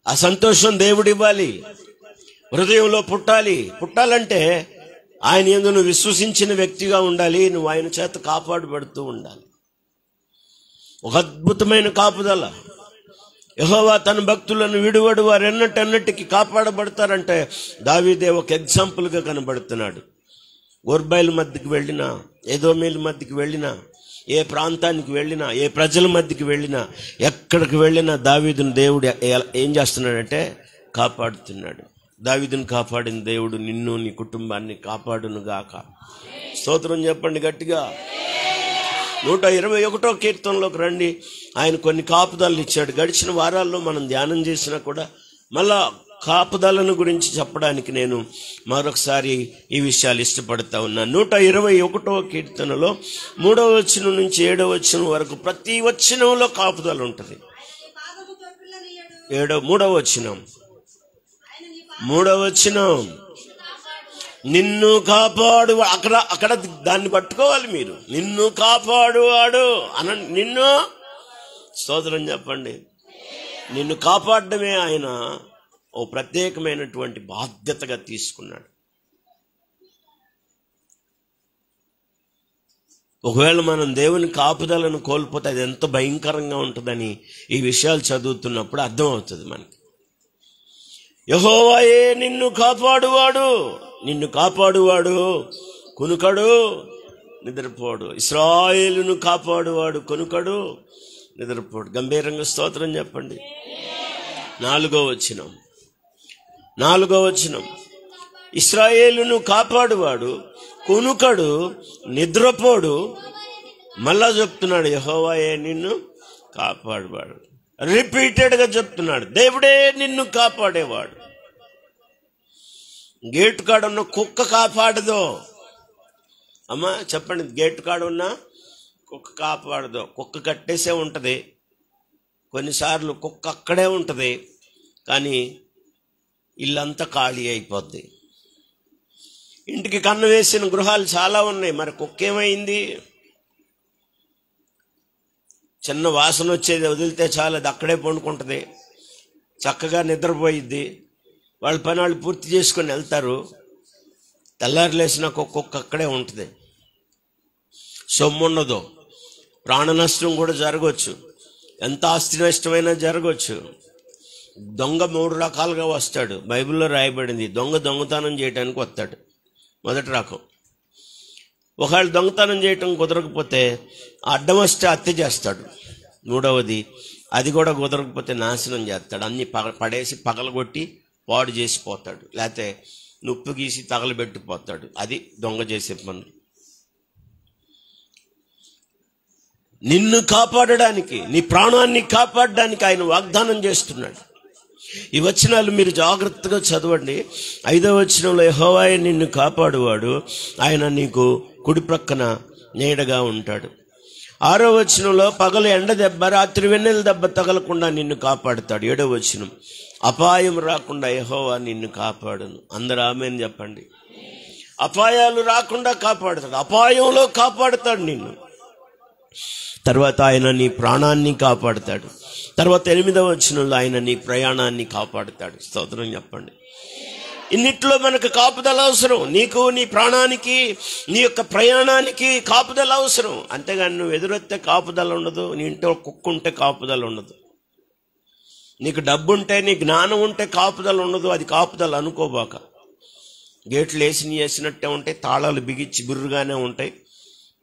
ఆ సంతోషం దేవుడు ఇవ్వాలి, హృదయంలో పుట్టాలంటే ఆయన యందు నువ్వు విశ్వసించిన వ్యక్తిగా ఉండాలి, నువ్వు ఆయన చేత కాపాడబడుతూ ఉండాలి. ఒక అద్భుతమైన కాపుదల. యెహోవా తన భక్తులను విడువడు, వారు ఎన్నటికి కాపాడబడతారంటే దావీదే ఒక ఎగ్జాంపుల్గా కనబడుతున్నాడు. గొర్బైల మధ్యకి వెళ్ళినా, ఏదోమీల మధ్యకి వెళ్ళినా, ఏ ప్రాంతానికి వెళ్ళినా, ఏ ప్రజల మధ్యకి వెళ్ళినా, ఎక్కడికి వెళ్ళినా దావీదును దేవుడు ఏం చేస్తున్నాడంటే కాపాడుతున్నాడు. దావీదును కాపాడిన దేవుడు నిన్ను, నీ కుటుంబాన్ని కాపాడును గాక. స్తోత్రం చెప్పండి గట్టిగా. 121వ కీర్తనలోకి రండి. ఆయన కొన్ని కాపుదలను ఇచ్చాడు. గడిచిన వారాల్లో మనం ధ్యానం చేసినా కూడా మళ్ళా కాపుదలను గురించి చెప్పడానికి నేను మరొకసారి ఈ విషయాలు ఇష్టపడతా ఉన్నాను. 121వ కీర్తనలో 3వ వచనం నుంచి 7వ వచనం వరకు ప్రతి వచనంలో కాపుదల ఉంటుంది. 3వ వచనం నిన్ను కాపాడు. అక్కడ దాన్ని పట్టుకోవాలి మీరు. నిన్ను కాపాడువాడు నిన్ను, స్తోత్రం చెప్పండి. నిన్ను కాపాడమే ఆయన ఓ ప్రత్యేకమైనటువంటి బాధ్యతగా తీసుకున్నాడు. ఒకవేళ మనం దేవుని కాపుదలను కోల్పోతే అది ఎంత భయంకరంగా ఉంటుందని ఈ విషయాలు చదువుతున్నప్పుడు అర్థమవుతుంది మనకి. యెహోవాయే నిన్ను కాపాడువాడు, నిన్ను కాపాడువాడు కునుకడు నిద్రపోడు. ఇశ్రాయేలును కాపాడువాడు కొనుకడు నిద్రపోడు. గంభీరంగా స్తోత్రం చెప్పండి. 4వ వచనం ఇశ్రాయేలును కాపాడువాడు కునుకడు నిద్రపోడు. మళ్ళా చెప్తున్నాడు యెహోవాయే నిన్ను కాపాడువాడు. రిపీటెడ్గా చెప్తున్నాడు, దేవుడే నిన్ను కాపాడేవాడు. గేటు కాడ ఉన్న కుక్క కాపాడదో అమ్మా చెప్పండి. గేటు కాడ ఉన్న కుక్క కాపాడదో. కుక్క కట్టేసే ఉంటుంది, కొన్నిసార్లు కుక్క అక్కడే ఉంటుంది, కానీ ఇల్లంతా ఖాళీ అయిపోద్ది. ఇంటికి కన్ను వేసిన గృహాలు చాలా ఉన్నాయి. మరి కుక్క ఏమైంది? చిన్న వాసన వచ్చేది వదిలితే చాలు, అది అక్కడే పండుకుంటుంది, చక్కగా నిద్రపోయిద్ది. వాళ్ళ పని వాళ్ళు పూర్తి చేసుకొని వెళ్తారు. తెల్లారి లేచిన కుక్క అక్కడే ఉంటుంది. సొమ్ము ఉండదు, ప్రాణ నష్టం కూడా జరగవచ్చు, ఎంత ఆస్తి నష్టమైనా జరగవచ్చు. దొంగ 3 రకాలుగా వస్తాడు. బైబిల్లో రాయబడింది, దొంగతనం చేయడానికి వస్తాడు. మొదటి రకం, ఒకవేళ దొంగతనం చేయటం కుదరకపోతే అడ్డం వస్తే హత్య చేస్తాడు. 3వది, అది కూడా కుదరకపోతే నాశనం చేస్తాడు. అన్ని పడేసి పగలగొట్టి పాడు చేసిపోతాడు, లేకపోతే నుప్పు గీసి తగలబెట్టిపోతాడు. అది దొంగ చేసే పనులు. నిన్ను కాపాడడానికి, నీ ప్రాణాన్ని కాపాడడానికి ఆయన వాగ్దానం చేస్తున్నాడు. ఈ వచనాలు మీరు జాగ్రత్తగా చదవండి. 5వ వచనంలో యెహోవాయే నిన్ను కాపాడువాడు, ఆయన నీకు కుడి ప్రక్కన నీడగా ఉంటాడు. 6వ వచనంలో పగలు ఎండ దెబ్బ రాత్రి వెన్నెల దెబ్బ తగలకుండా నిన్ను కాపాడుతాడు. 7వ వచనం అపాయం రాకుండా యెహోవా నిన్ను కాపాడును. అందరూ ఆమేన్ చెప్పండి. అపాయాలు రాకుండా కాపాడుతాడు, అపాయంలో కాపాడుతాడు నిన్ను. తర్వాత ఆయన నీ ప్రాణాన్ని కాపాడుతాడు. తర్వాత 8వ వచనంలో ఆయన నీ ప్రయాణాన్ని కాపాడుతాడు. స్తోత్రం చెప్పండి. ఇన్నిట్లో మనకు కాపుదల అవసరం. నీకు, నీ ప్రాణానికి, నీ యొక్క ప్రయాణానికి కాపుదల అవసరం. అంతేగాని నువ్వు ఎదురొస్తే కాపుదల ఉండదు, నీ ఇంట్లో కుక్క ఉంటే కాపుదల ఉండదు, నీకు డబ్బు ఉంటే, నీ జ్ఞానం ఉంటే కాపుదల ఉండదు. అది కాపుదల అనుకోబాక. గేట్లు వేసినట్టే ఉంటాయి, తాళాలు బిగించి గుర్రుగానే ఉంటాయి,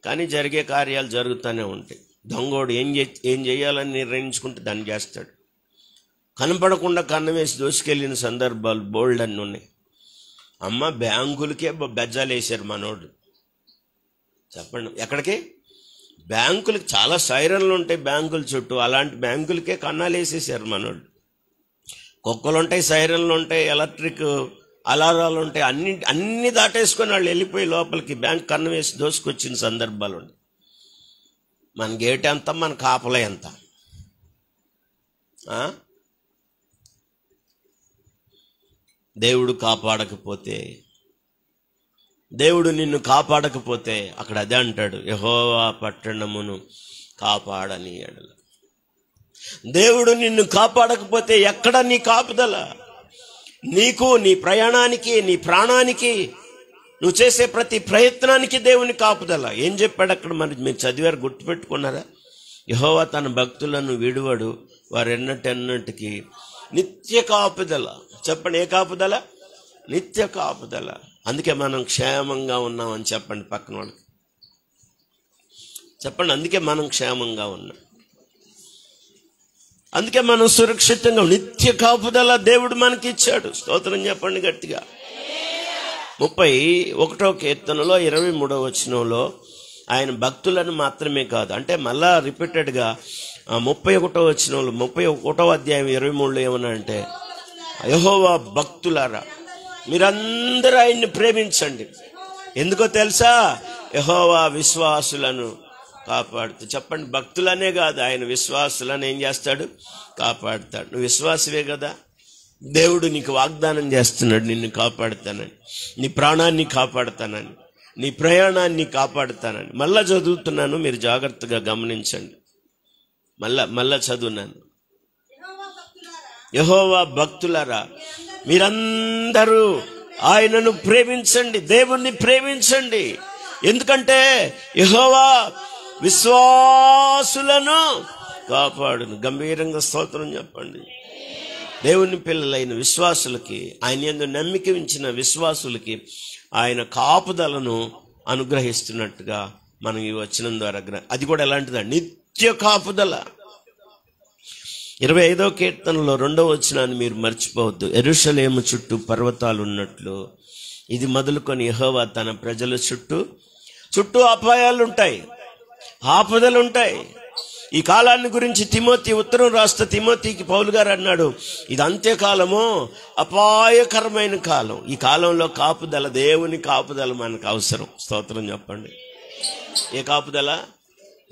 కానీ జరిగే కార్యాలు జరుగుతూనే ఉంటాయి. దొంగోడు ఏం చేయాలని నిర్ణయించుకుంటే దాన్ని చేస్తాడు. కనపడకుండా కన్ను వేసి దోసుకెళ్ళిన సందర్భాలు బోల్డ్ అన్నీ ఉన్నాయి. అమ్మ బ్యాంకులకే బెజ్జాలు వేసారు మనోడు. చెప్పండి, ఎక్కడికి? బ్యాంకులకి చాలా సైరన్లు ఉంటాయి బ్యాంకుల చుట్టూ, అలాంటి బ్యాంకులకే కన్నాలు వేసేసారు మనోడు. కుక్కలు ఉంటాయి, సైరన్లు ఉంటాయి, ఎలక్ట్రిక్ అలారాలు ఉంటాయి, అన్ని దాటేసుకొని వాళ్ళు వెళ్ళిపోయి లోపలికి బ్యాంక్ కన్ను వేసి దోసుకొచ్చిన సందర్భాలు ఉంటాయి. మన గేట్ ఎంత, మన కాపల ఎంత? దేవుడు కాపాడకపోతే, దేవుడు నిన్ను కాపాడకపోతే అక్కడ అదే అంటాడు, యెహోవా పట్టణమును కాపాడని ఎడల. దేవుడు నిన్ను కాపాడకపోతే ఎక్కడ నీ కాపుదల? నీకు, నీ ప్రయాణానికి, నీ ప్రాణానికి, నువ్వు చేసే ప్రతి ప్రయత్నానికి దేవుని కాపుదల. ఏం చెప్పాడు అక్కడ? మరి మీరు చదివారు, గుర్తుపెట్టుకున్నారా? యెహోవా తన భక్తులను విడువడు, వారెన్నటెన్నటికి నిత్య కాపుదల. చెప్పండి, ఏ కాపుదల? నిత్య కాపుదల. అందుకే మనం క్షేమంగా ఉన్నామని చెప్పండి పక్కన వాళ్ళకి. చెప్పండి, అందుకే మనం క్షేమంగా ఉన్నాం, అందుకే మనం సురక్షితంగా. నిత్య కాపుదల దేవుడు మనకి ఇచ్చాడు. స్తోత్రం చెప్పండి గట్టిగా. 31వ కీర్తనలో 23వ వచనంలో ఆయన భక్తులను మాత్రమే కాదు, అంటే మళ్ళా రిపీటెడ్గా 31వ వచనంలో 31వ అధ్యాయం 23లో ఏమన్నా అంటే, యెహోవా భక్తులారా మీరందరూ ఆయన్ని ప్రేమించండి. ఎందుకో తెలుసా? యెహోవా విశ్వాసులను కాపాడుతూ. చెప్పండి, భక్తులనే కాదు, ఆయన విశ్వాసులను ఏం చేస్తాడు? కాపాడుతాడు. నువ్వు విశ్వాసవే కదా, దేవుడు నీకు వాగ్దానం చేస్తున్నాడు, నిన్ను కాపాడుతానని, నీ ప్రాణాన్ని కాపాడుతానని, నీ ప్రయాణాన్ని కాపాడుతానని. మళ్ళా చదువుతున్నాను, మీరు జాగ్రత్తగా గమనించండి. మళ్ళా చదువున్నాను. యెహోవా భక్తులారా మీరందరూ ఆయనను ప్రేమించండి, దేవుణ్ణి ప్రేమించండి. ఎందుకంటే యెహోవా విశ్వాసులను కాపాడును. గంభీరంగా స్తోత్రం చెప్పండి. దేవుని పిల్లలైన విశ్వాసులకి, ఆయన యందు నమ్మిక ఉంచిన విశ్వాసులకి ఆయన కాపుదలను అనుగ్రహిస్తున్నట్టుగా మనం ఈ వచనం ద్వారా అది కూడా ఎలాంటిదా? నిత్య కాపుదల. 25వ కీర్తనలో 2వ వచనాన్ని మీరు మర్చిపోవద్దు. యెరూషలేము చుట్టూ పర్వతాలు ఉన్నట్లు ఇది మొదలుకొని యెహోవా తన ప్రజల చుట్టూ అపాయాలు ఉంటాయి, ఆపదలు ఉంటాయి. ఈ కాలాన్ని గురించి ఉత్తరం రాష్ట్ర తిమోతికి పౌలు గారు అన్నాడు, ఇది అంత్యకాలము, అపాయకరమైన కాలం. ఈ కాలంలో కాపుదల, దేవుని కాపుదల మనకు అవసరం. స్తోత్రం చెప్పండి. ఏ కాపుదల?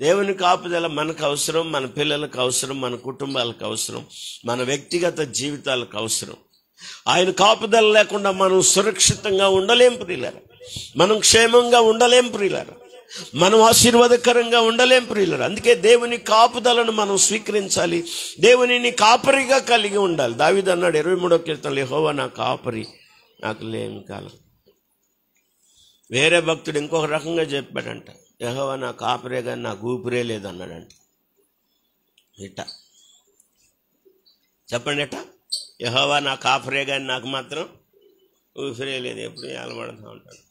దేవుని కాపుదల మనకు అవసరం, మన పిల్లలకు అవసరం, మన కుటుంబాలకు అవసరం, మన వ్యక్తిగత జీవితాలకు అవసరం. ఆయన కాపుదల లేకుండా మనం సురక్షితంగా ఉండలేం ప్రియులారా, మనం క్షేమంగా ఉండలేం ప్రియులారా, మనం ఆశీర్వాదకరంగా ఉండలేం ప్రియులారా. అందుకే దేవుని కాపుదలను మనం స్వీకరించాలి, దేవునిని కాపరిగా కలిగి ఉండాలి. దావీదు అన్నాడు 23వ కీర్తనలో, యెహోవా నా కాపరి, నాకు లేమి కాలం. వేరే భక్తుడు ఇంకొక రకంగా చెప్పాడంట, యెహోవా నా కాపరే కానీ నాకు ఊపిరే లేదన్నాడంట. ఇట చెప్పండి, ఎట? యెహోవా నా కాపరే కానీ నాకు మాత్రం ఊపిరే లేదు, ఎప్పుడు ఏలబడతా ఉంటాను.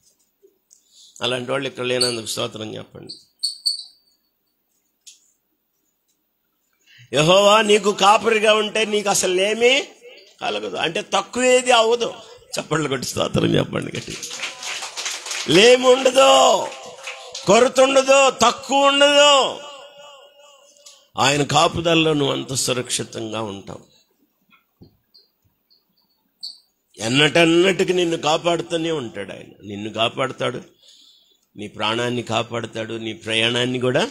అలాంటి వాళ్ళు ఇక్కడ లేనందుకు స్తోత్రం చెప్పండి. యెహోవా నీకు కాపరిగా ఉంటే నీకు అసలు ఏమీ కలగదు, అంటే తక్కువేది అవ్వదు. చప్పట్లు కొట్టి స్తోత్రం చెప్పండి గట్టి. లేమి ఉండదు, కొరత ఉండదు, తక్కువ ఉండదు. ఆయన కాపుదల్లో నువ్వు అంత సురక్షితంగా ఉంటావు. ఎన్నటన్నటికి నిన్ను కాపాడుతూనే ఉంటాడు. ఆయన నిన్ను కాపాడుతాడు, నీ ప్రాణాన్ని కాపాడుతాడు, నీ ప్రయాణాన్ని కూడా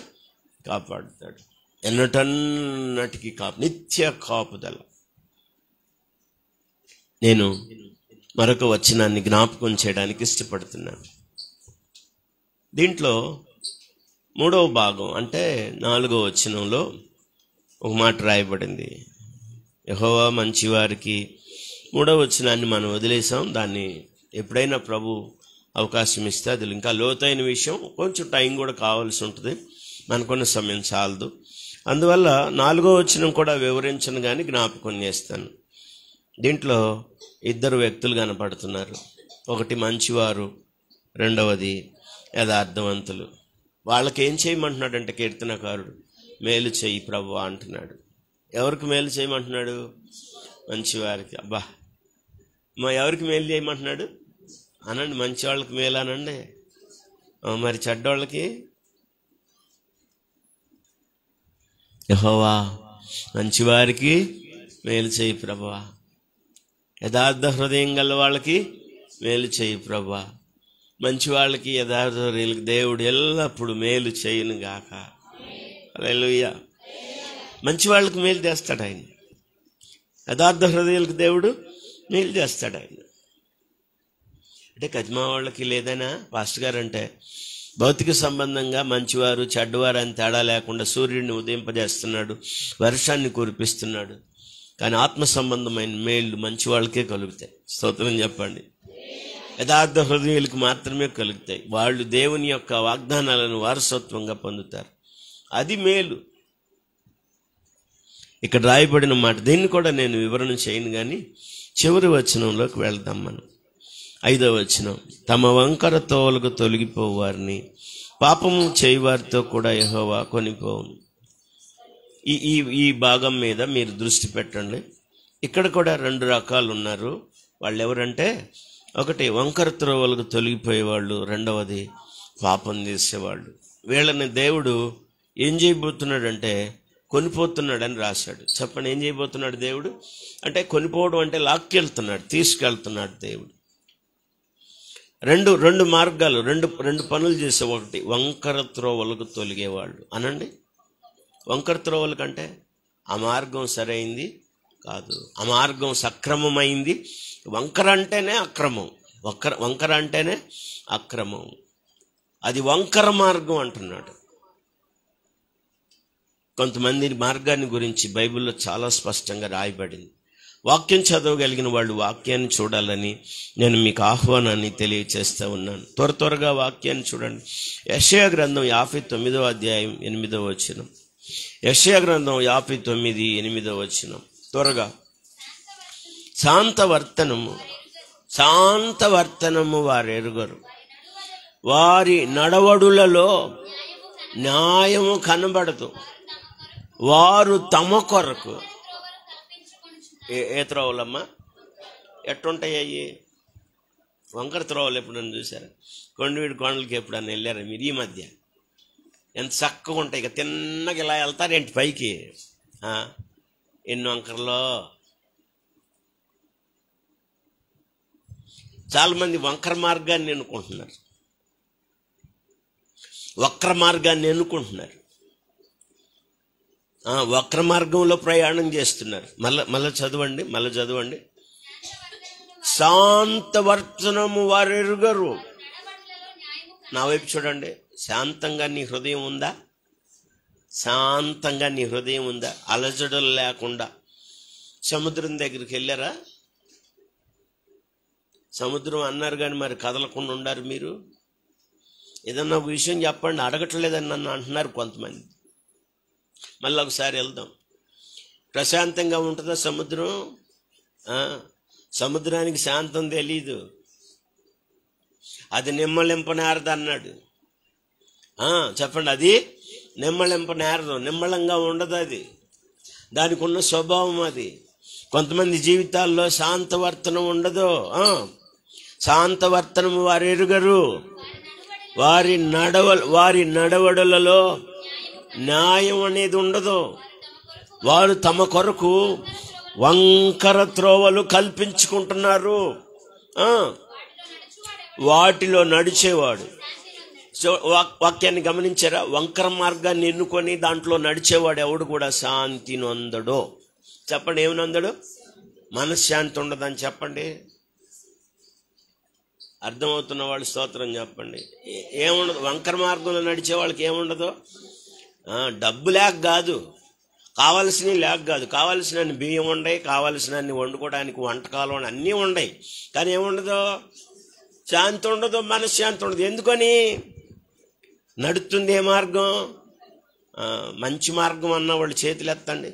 కాపాడుతాడు. ఎన్నటన్నటికి నిత్య కాపుదల. నేను మరొక వచనాన్ని జ్ఞాపకం చేయడానికి ఇష్టపడుతున్నాను. దీంట్లో 3వ భాగం అంటే 4వ వచనంలో ఒక మాట రాయబడింది, యెహోవా మంచివారికి. 3వ వచనాన్ని మనం వదిలేసాం. దాన్ని ఎప్పుడైనా ప్రభు అవకాశం ఇస్తే అది ఇంకా లోతైన విషయం, కొంచెం టైం కూడా కావాల్సి ఉంటుంది, మనకున్న సమయం చాలదు. అందువల్ల 4వ వచనం కూడా వివరించను కానీ జ్ఞాపకం చేస్తాను. దీంట్లో 2 వ్యక్తులు కనపడుతున్నారు. ఒకటి మంచివారు, రెండవది యథార్థవంతులు. వాళ్ళకి ఏం చేయమంటున్నాడంటే కీర్తనకారుడు, మేలు చెయ్యి ప్రభువా అంటున్నాడు. ఎవరికి మేలు చేయమంటున్నాడు? మంచివారికి. అబ్బా, ఎవరికి మేలు చేయమంటున్నాడు అనండి. మంచి వాళ్ళకి మేలు అనండి. మరి చెడ్డోళ్ళకి యెహోవా మంచివారికి మేలు చేయి ప్రభువా, యథార్థ హృదయం గల వాళ్ళకి మేలు చేయి ప్రభువా. మంచి వాళ్ళకి, యథార్థ హృదయులకి దేవుడు ఎల్లప్పుడూ మేలు చేయను గాక. హల్లెలూయా. మంచి వాళ్ళకి మేలు చేస్తాడు ఆయన, యథార్థ హృదయులకు దేవుడు మేలు చేస్తాడు ఆయన. అంటే కజ్మా వాళ్ళకి లేదైనా పాస్టర్ గారు అంటే భౌతిక సంబంధంగా మంచివారు చెడ్డవారు అని తేడా లేకుండా సూర్యుడిని ఉదయింపజేస్తున్నాడు, వర్షాన్ని కురిపిస్తున్నాడు. కానీ ఆత్మ సంబంధమైన మేళ్ళు మంచి వాళ్ళకే కలుగుతాయి. స్తోత్రం చెప్పండి. యథార్థ హృదయులకు మాత్రమే కలుగుతాయి. వాళ్ళు దేవుని యొక్క వాగ్దానాలను వారసత్వంగా పొందుతారు. అది మేలు. ఇక్కడ రాయబడిన మాట, దీన్ని కూడా నేను వివరణ చేయను కానీ చివరి వచనంలోకి వెళ్దాం మనం. 5వ వచనం, తమ వంకర తోవలకు తొలగిపోవారిని పాపము చేయవారితో కూడా యెహోవా కొనిపోవును. ఈ భాగం మీద మీరు దృష్టి పెట్టండి. ఇక్కడ కూడా 2 రకాలు ఉన్నారు. వాళ్ళు ఎవరంటే, ఒకటి వంకర త్రోవలకు తొలగిపోయేవాళ్ళు, రెండవది పాపం చేసేవాళ్ళు. వీళ్ళని దేవుడు ఏం చేయబోతున్నాడంటే కొనిపోతున్నాడని రాశాడు. చెప్పండి, ఏం చేయబోతున్నాడు దేవుడు అంటే? కొనిపోవడం అంటే లాక్కెళ్తున్నాడు, తీసుకెళ్తున్నాడు దేవుడు. రెండు మార్గాలు, రెండు పనులు చేసే. ఒకటి వంకర త్రోవలకు తొలగేవాళ్ళు అనండి. వంకర త్రోవలు కంటే ఆ మార్గం సరైంది కాదు, ఆ మార్గం సక్రమమైంది. వంకర అంటేనే అక్రమం, వంకర అంటేనే అక్రమం. అది వంకర మార్గం అంటున్నాడు. కొంతమంది మార్గాన్ని గురించి బైబిల్లో చాలా స్పష్టంగా రాయబడింది. వాక్యం చదవగలిగిన వాళ్ళు వాక్యాన్ని చూడాలని నేను మీకు ఆహ్వానాన్ని తెలియచేస్తూ ఉన్నాను. త్వరగా వాక్యాన్ని చూడండి. యెషయా గ్రంథం 59వ అధ్యాయం 8వ వచనం. యెషయా గ్రంథం 59, 8వ వచనం. త్వరగా. శాంతవర్తనము వారెరుగరు, వారి నడవడులలో న్యాయము కనబడదు, వారు తమ కొరకు ఏ త్రోవలమ్మా ఎట్టుంటాయి అయ్యి? వంకర త్రోవలు ఎప్పుడన్నా చూసారా? కొండవీడి కొండలకి ఎప్పుడన్నా వెళ్ళారా మీరు? ఈ మధ్య ఎంత చక్కగా ఉంటాయి, ఇక తిన్నగా ఇలా వెళ్తారేంటి పైకి? ఎన్ని వంకరలో. చాలామంది వంకర మార్గాన్ని ఎన్నుకుంటున్నారు, వక్ర మార్గాన్ని ఎన్నుకుంటున్నారు, వక్ర మార్గంలో ప్రయాణం చేస్తున్నారు. మళ్ళీ చదవండి. శాంతవర్తనము వారెరుగరు. నా వైపు చూడండి. శాంతంగా నీ హృదయం ఉందా? శాంతంగా నీ హృదయం ఉందా? అలజడులు లేకుండా. సముద్రం దగ్గరికి వెళ్ళారా? సముద్రం అన్నారు కానీ మరి కదలకుండా ఉండారు మీరు. ఏదన్నా ఒక విషయం చెప్పండి, అడగట్లేదని నన్ను అంటున్నారు కొంతమంది. మళ్ళీ ఒకసారి వెళ్దాం. ప్రశాంతంగా ఉంటుందా సముద్రం? సముద్రానికి శాంతం తెలీదు. అది నిమ్మలింప నేరదు అన్నాడు. చెప్పండి, అది నిమ్మలింప నేరదు, నిమ్మలంగా ఉండదు. అది దానికి ఉన్న స్వభావం అది. కొంతమంది జీవితాల్లో శాంతవర్తనం ఉండదు. శాంతవర్తనము వారు ఎరుగరు, వారి నడవడులలో న్యాయం అనేది ఉండదు. వారు తమ కొరకు వంకర త్రోవలు కల్పించుకుంటున్నారు. వాటిలో నడిచేవాడు, వాక్యాన్ని గమనించారా? వంకర మార్గాన్ని ఎన్నుకొని దాంట్లో నడిచేవాడు ఎవడు కూడా శాంతి నొందడు. చెప్పండి, ఏమి నొందడు? మనశ్శాంతి ఉండదని చెప్పండి. అర్థమవుతున్న వాళ్ళు స్తోత్రం చెప్పండి. ఏముండదు వంకర మార్గంలో నడిచే వాళ్ళకి. ఏముండదు? డబ్బు లేక కాదు, కావలసినవి లేక కాదు. కావలసినన్ని బియ్యం ఉండయి, కావలసినన్ని వండుకోవడానికి వంటకాలు అన్నీ ఉండయి, కానీ ఏముండదు? శాంతి ఉండదు, మనశ్శాంతి ఉండదు. ఎందుకని? నడుస్తుంది ఏ మార్గం? మంచి మార్గం అన్న వాళ్ళు చేతులు ఎత్తండి.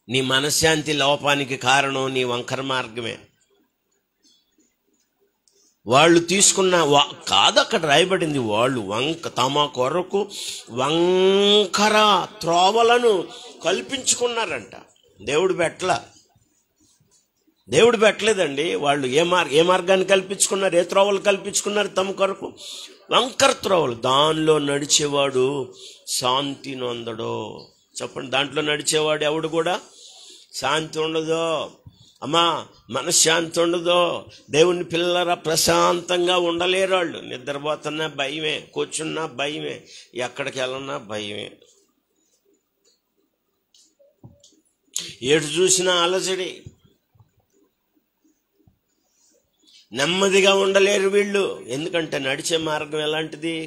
నీ మనశ్శాంతి లోపానికి కారణం నీ వంకర మార్గమే. వాళ్ళు తీసుకున్న కాదు, అక్కడ రాయబడింది, వాళ్ళు తమ కొరకు వంకర త్రోవలను కల్పించుకున్నారంట. దేవుడు పెట్టలేదండి. వాళ్ళు ఏ మార్గాన్ని కల్పించుకున్నారు? ఏ త్రోవలు కల్పించుకున్నారు తమ కొరకు? వంకర త్రోవలు. దానిలో నడిచేవాడు శాంతి నొందడు. చెప్పండి, దాంట్లో నడిచేవాడు ఎవడు కూడా శాంతి ఉండదు. అమ్మా, మనశ్శాంతి ఉండదు. దేవుని పిల్లల ప్రశాంతంగా ఉండలేరు వాళ్ళు. నిద్రపోతున్నా భయమే, కూర్చున్నా భయమే, ఎక్కడికి వెళ్ళన్నా భయమే, ఎటు చూసినా అలజడి. నెమ్మదిగా ఉండలేరు వీళ్ళు. ఎందుకంటే నడిచే మార్గం ఎలాంటిది?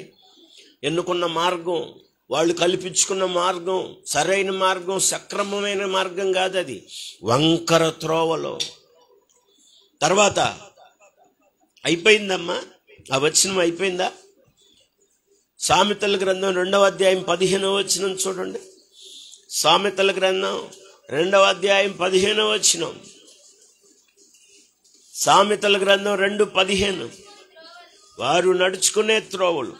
ఎన్నుకున్న మార్గం, వాళ్ళు కల్పించుకున్న మార్గం సరైన మార్గం, సక్రమమైన మార్గం కాదు. అది వంకర త్రోవలో. తర్వాత అయిపోయిందమ్మా, ఆ వచనం అయిపోయిందా? సామెతల గ్రంథం 2వ అధ్యాయం 15వ వచనం చూడండి. సామెతల గ్రంథం 2వ అధ్యాయం 15వ వచనం. సామెతల గ్రంథం 2:15. వారు నడుచుకునే త్రోవలు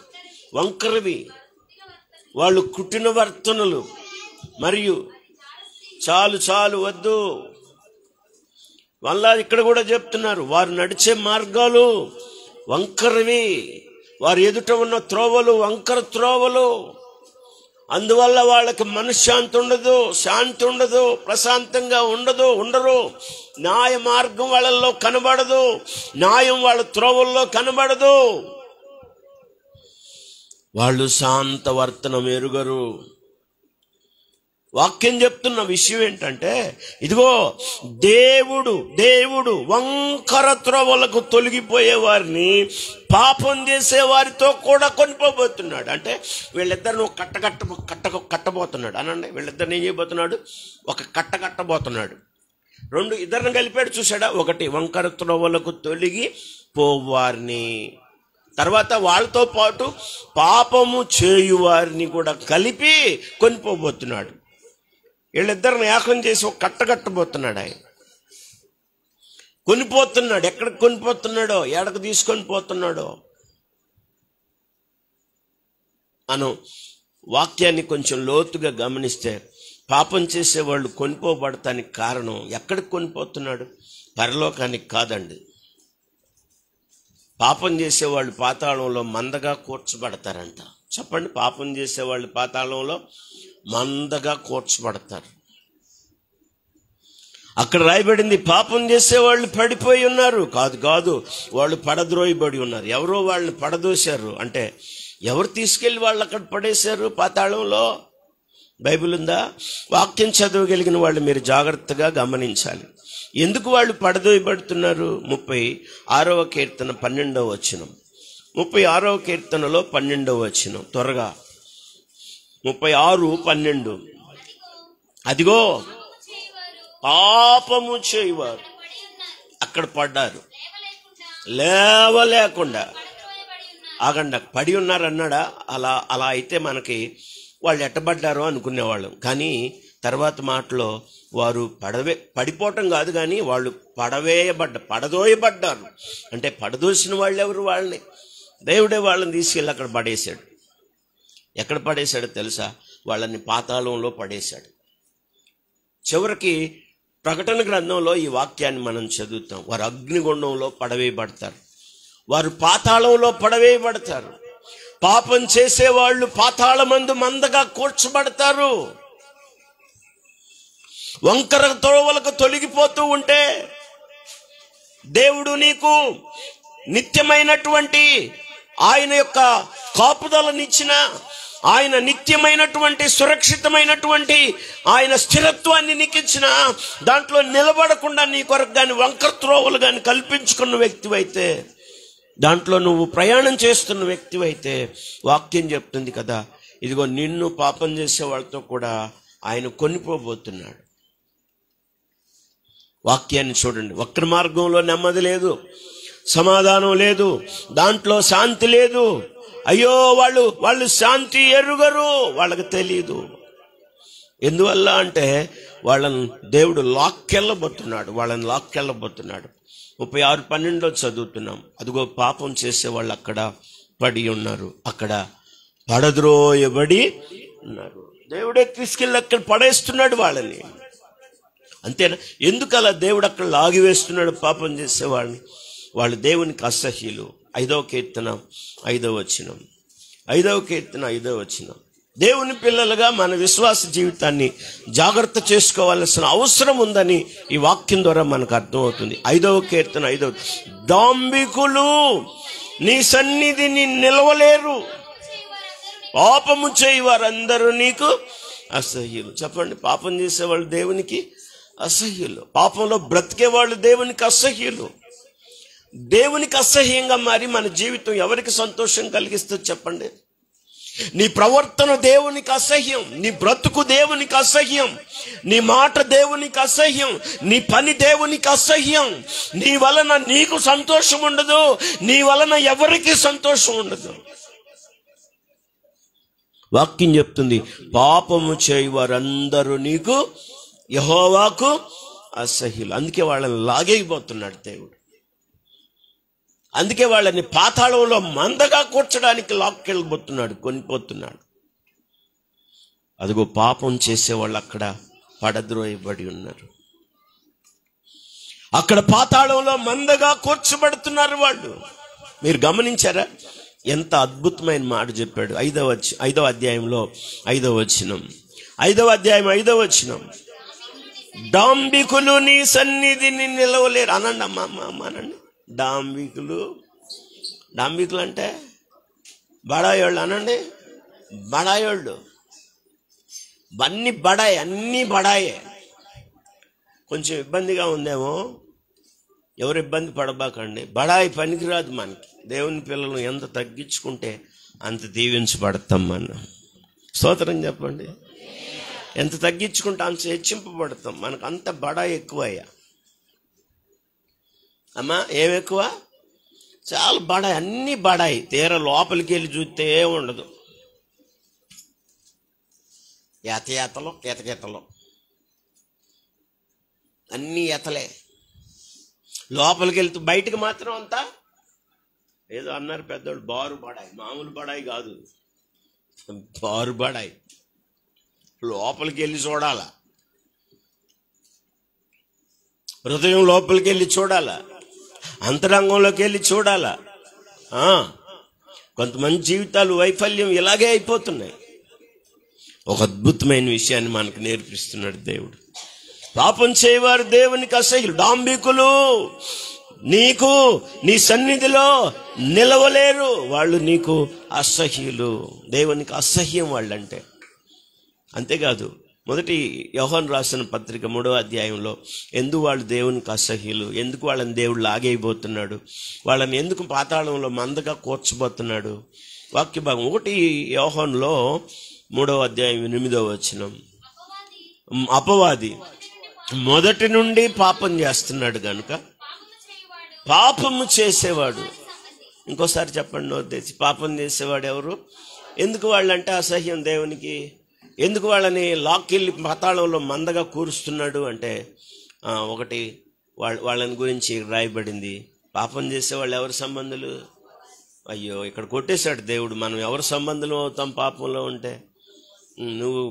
వంకరవి, వాళ్ళు కుట్టిన వర్తనలు, మరియు చాలు వద్దు. వాళ్ళ ఇక్కడ కూడా చెప్తున్నారు, వారు నడిచే మార్గాలు వంకరవి, వారు ఎదుట ఉన్న త్రోవలు వంకర త్రోవలు. అందువల్ల వాళ్ళకి మనశ్శాంతి ఉండదు, శాంతి ఉండదు, ప్రశాంతంగా ఉండరు. న్యాయ మార్గం వాళ్ళల్లో కనబడదు, న్యాయం వాళ్ళ త్రోవల్లో కనబడదు. వాళ్ళు శాంతవర్తనం ఎరుగరు. వాక్యం చెప్తున్న విషయం ఏంటంటే, ఇదిగో దేవుడు వంకర త్రోవలకు తొలగిపోయే వారిని పాపం చేసే వారితో కూడా కొనిపోబోతున్నాడు. అంటే వీళ్ళిద్దరిని కట్టబోతున్నాడు అనండి. వీళ్ళిద్దరిని ఏం చేయబోతున్నాడు? ఒక కట్టబోతున్నాడు. ఇద్దరిని కలిపాడు, చూసాడా? ఒకటి వంకర త్రోవలకు తొలగి పోవారిని, తర్వాత వాళ్ళతో పాటు పాపము చేయువారిని కూడా కలిపి కొనిపోబోతున్నాడు. వీళ్ళిద్దరిని ఏకం చేసి ఒక కట్టబోతున్నాడు. ఆయన కొనిపోతున్నాడు. ఎక్కడికి కొనిపోతున్నాడో, ఎడకు తీసుకొని పోతున్నాడో మనం వాక్యాన్ని కొంచెం లోతుగా గమనిస్తే, పాపం చేసేవాళ్ళు కొనిపోబడటానికి కారణం ఎక్కడికి కొనిపోతున్నాడు? పరలోకానికి కాదండి. పాపం చేసేవాళ్ళు పాతాళంలో మందగా కూర్చబడతారంట. చెప్పండి, పాపం చేసేవాళ్ళు పాతాళంలో మందగా కూర్చబడతారు. అక్కడ రాయబడింది, పాపం చేసేవాళ్ళు పడిపోయి ఉన్నారు. కాదు, వాళ్ళు పడద్రోయబడి ఉన్నారు. ఎవరో వాళ్ళని పడదోశారు. అంటే ఎవరు తీసుకెళ్లి వాళ్ళు అక్కడ పడేశారు పాతాళంలో? బైబిల్ ఉందా? వాక్యం చదవగలిగిన వాళ్ళు మీరు జాగ్రత్తగా గమనించాలి. ఎందుకు వాళ్ళు పడదోయబడుతున్నారు? 36వ కీర్తన 12వ వచనం. 36వ కీర్తనలో 12వ వచనం, త్వరగా 36:12. అదిగో పాపము చేయవారు అక్కడ పడ్డారు, లేవలేకుండా. ఆగండి, పడి ఉన్నారు అన్నాడా? అలా అయితే మనకి వాళ్ళు ఎట్టబడ్డారో అనుకునేవాళ్ళం. కానీ తర్వాత మాటలో వారు పడిపోవటం కాదు, కానీ వాళ్ళు పడదోయబడ్డారు. అంటే పడదోసిన వాళ్ళు ఎవరు? వాళ్ళని దేవుడే వాళ్ళని తీసుకెళ్ళి అక్కడ పడేశాడు. ఎక్కడ పడేశాడో తెలుసా? వాళ్ళని పాతాళంలో పడేశాడు. చివరికి ప్రకటన గ్రంథంలో ఈ వాక్యాన్ని మనం చదువుతాం. వారు అగ్నిగుండంలో పడవేయబడతారు, వారు పాతాళంలో పడవేయబడతారు. పాపం చేసేవాళ్ళు పాతాళమందు మందగా కూర్చబడతారు. వంకర త్రోవలకు తొలగిపోతూ ఉంటే దేవుడు నీకు నిత్యమైనటువంటి ఆయన యొక్క కాపుదలనిచ్చిన, ఆయన నిత్యమైనటువంటి సురక్షితమైనటువంటి ఆయన స్థిరత్వాన్ని నీకు ఇచ్చిన, దాంట్లో నిలబడకుండా నీ కొరకు కానీ వంకర త్రోవలు కానీ కల్పించుకున్న వ్యక్తివైతే, దాంట్లో నువ్వు ప్రయాణం చేస్తున్న వ్యక్తివైతే, వాక్యం చెప్తుంది కదా, ఇదిగో నిన్ను పాపం చేసే వాళ్ళతో కూడా ఆయన కొనిపోబోతున్నాడు. వాక్యాన్ని చూడండి. వక్ర మార్గంలో నెమ్మది లేదు, సమాధానం లేదు, దాంట్లో శాంతి లేదు. అయ్యో, వాళ్ళు శాంతి ఎరుగరు, వాళ్ళకి తెలియదు. ఎందువల్ల అంటే వాళ్ళని దేవుడు లాక్కెళ్ళబోతున్నాడు. 36:12 చదువుతున్నాం. అదిగో పాపం చేసే వాళ్ళు అక్కడ పడి ఉన్నారు, అక్కడ పడద్రోయబడి ఉన్నారు. దేవుడే తీసుకెళ్ళి అక్కడ పడేస్తున్నాడు వాళ్ళని. అంతేనా? ఎందుకు అలా దేవుడు అక్కడ లాగివేస్తున్నాడు పాపం చేసేవాళ్ళని? వాళ్ళు దేవునికి అసహ్యులు. 5వ కీర్తన 5వ వచనం. 5వ కీర్తన 5వ వచనం. దేవుని పిల్లలుగా మన విశ్వాస జీవితాన్ని జాగ్రత్త చేసుకోవాల్సిన అవసరం ఉందని ఈ వాక్యం ద్వారా మనకు అర్థమవుతుంది. 5వ కీర్తన 5వ, దాంభికులు నీ సన్నిధిని నిలవలేరు, పాపము చేయి వారందరూ నీకు అసహ్యులు. చెప్పండి, పాపం చేసేవాళ్ళు దేవునికి అసహ్యులు. పాపంలో బ్రతికే వాళ్ళు దేవునికి అసహ్యులు. దేవునికి అసహ్యంగా మారి మన జీవితం ఎవరికి సంతోషం కలిగిస్తుంది చెప్పండి? నీ ప్రవర్తన దేవునికి అసహ్యం, నీ బ్రతుకు దేవునికి అసహ్యం, నీ మాట దేవునికి అసహ్యం, నీ పని దేవునికి అసహ్యం. నీ వలన నీకు సంతోషం ఉండదు, నీ వలన ఎవరికి సంతోషం ఉండదు. వాక్యం చెప్తుంది, పాపము చేయి వారందరూ నీకు యెహోవాకు అసహ్యులు. అందుకే వాళ్ళని లాగేయబోతున్నాడు దేవుడు. అందుకే వాళ్ళని పాతాళంలో మందగా కూర్చడానికి లాక్కెళ్ళబోతున్నాడు, కొనిపోతున్నాడు. అదిగో పాపం చేసేవాళ్ళు అక్కడ పడద్రోయబడి ఉన్నారు, అక్కడ పాతాళంలో మందగా కూర్చబడుతున్నారు వాళ్ళు. మీరు గమనించారా? ఎంత అద్భుతమైన మాట చెప్పాడు. 5వ అధ్యాయంలో 5వ వచనం. 5వ అధ్యాయం 5వ వచనం. డాంబికులు నీ సన్నిధిని నిలవలేరు. అనండి అమ్మ అనండి. డాంబికులు అంటే బడాయోళ్ళు అనండి. అన్నీ బడాయే. కొంచెం ఇబ్బందిగా ఉందేమో, ఎవరు ఇబ్బంది పడబాకండి. బడాయి పనికిరాదు మనకి. దేవుని పిల్లలను ఎంత తగ్గించుకుంటే అంత దీవించబడతాం మనం. స్తోత్రం చెప్పండి. ఎంత తగ్గించుకుంటే అంత హెచ్చింపబడతాం. మనకు అంత బడాయి ఎక్కువయ్యా. అమ్మా ఏమెక్కువ? చాలా బడాయి, అన్నీ బడాయి. తీర లోపలికి వెళ్ళి చూస్తే ఉండదు. యాతయాతలు కేతకేతలు అన్నీ ఎతలే. లోపలికి వెళ్తూ బయటకు మాత్రం అంతా ఏదో అన్నారు పెద్దోళ్ళు, బారు బడాయి. మామూలు బడాయి కాదు, బారు బడాయి. లోపలికి వెళ్ళి చూడాలా, హృదయం లోపలికి వెళ్ళి చూడాలా, అంతరంగంలోకి వెళ్ళి చూడాలా. కొంతమంది జీవితాలు వైఫల్యం ఇలాగే అయిపోతున్నాయి. ఒక అద్భుతమైన విషయాన్ని మనకు నేర్పిస్తున్నాడు దేవుడు. పాపం చేయవారు దేవునికి అసహ్యులు, డాంబికులు నీకు నీ సన్నిధిలో నిలవలేరు. వాళ్ళు నీకు అసహ్యులు, దేవునికి అసహ్యం వాళ్ళంటే. అంతేకాదు, మొదటి యోహాను రాసిన పత్రిక 3వ అధ్యాయంలో ఎందుకు వాళ్ళు దేవునికి అసహ్యులు, ఎందుకు వాళ్ళని దేవుడు లాగైపోతున్నాడు, వాళ్ళని ఎందుకు పాతాళంలో మందగా కూర్చబోతున్నాడు, వాక్య భాగం 1 యోహానులో 3వ అధ్యాయం 8వ వచనం. అపవాది మొదటి నుండి పాపం చేస్తున్నాడు గనుక పాపము చేసేవాడు. ఇంకోసారి చెప్పండి నోదేసి, పాపం చేసేవాడు ఎవరు? ఎందుకు వాళ్ళంటే అసహ్యం దేవునికి? ఎందుకు వాళ్ళని లాక్కెళ్ళి పాతాళంలో మందగా కూరుస్తున్నాడు అంటే, ఒకటి వాళ్ళని గురించి రాయబడింది. పాపం చేసేవాళ్ళు ఎవరి సంబంధులు? అయ్యో, ఇక్కడ కొట్టేశాడు దేవుడు. మనం ఎవరి సంబంధులు అవుతాం పాపంలో ఉంటే? నువ్వు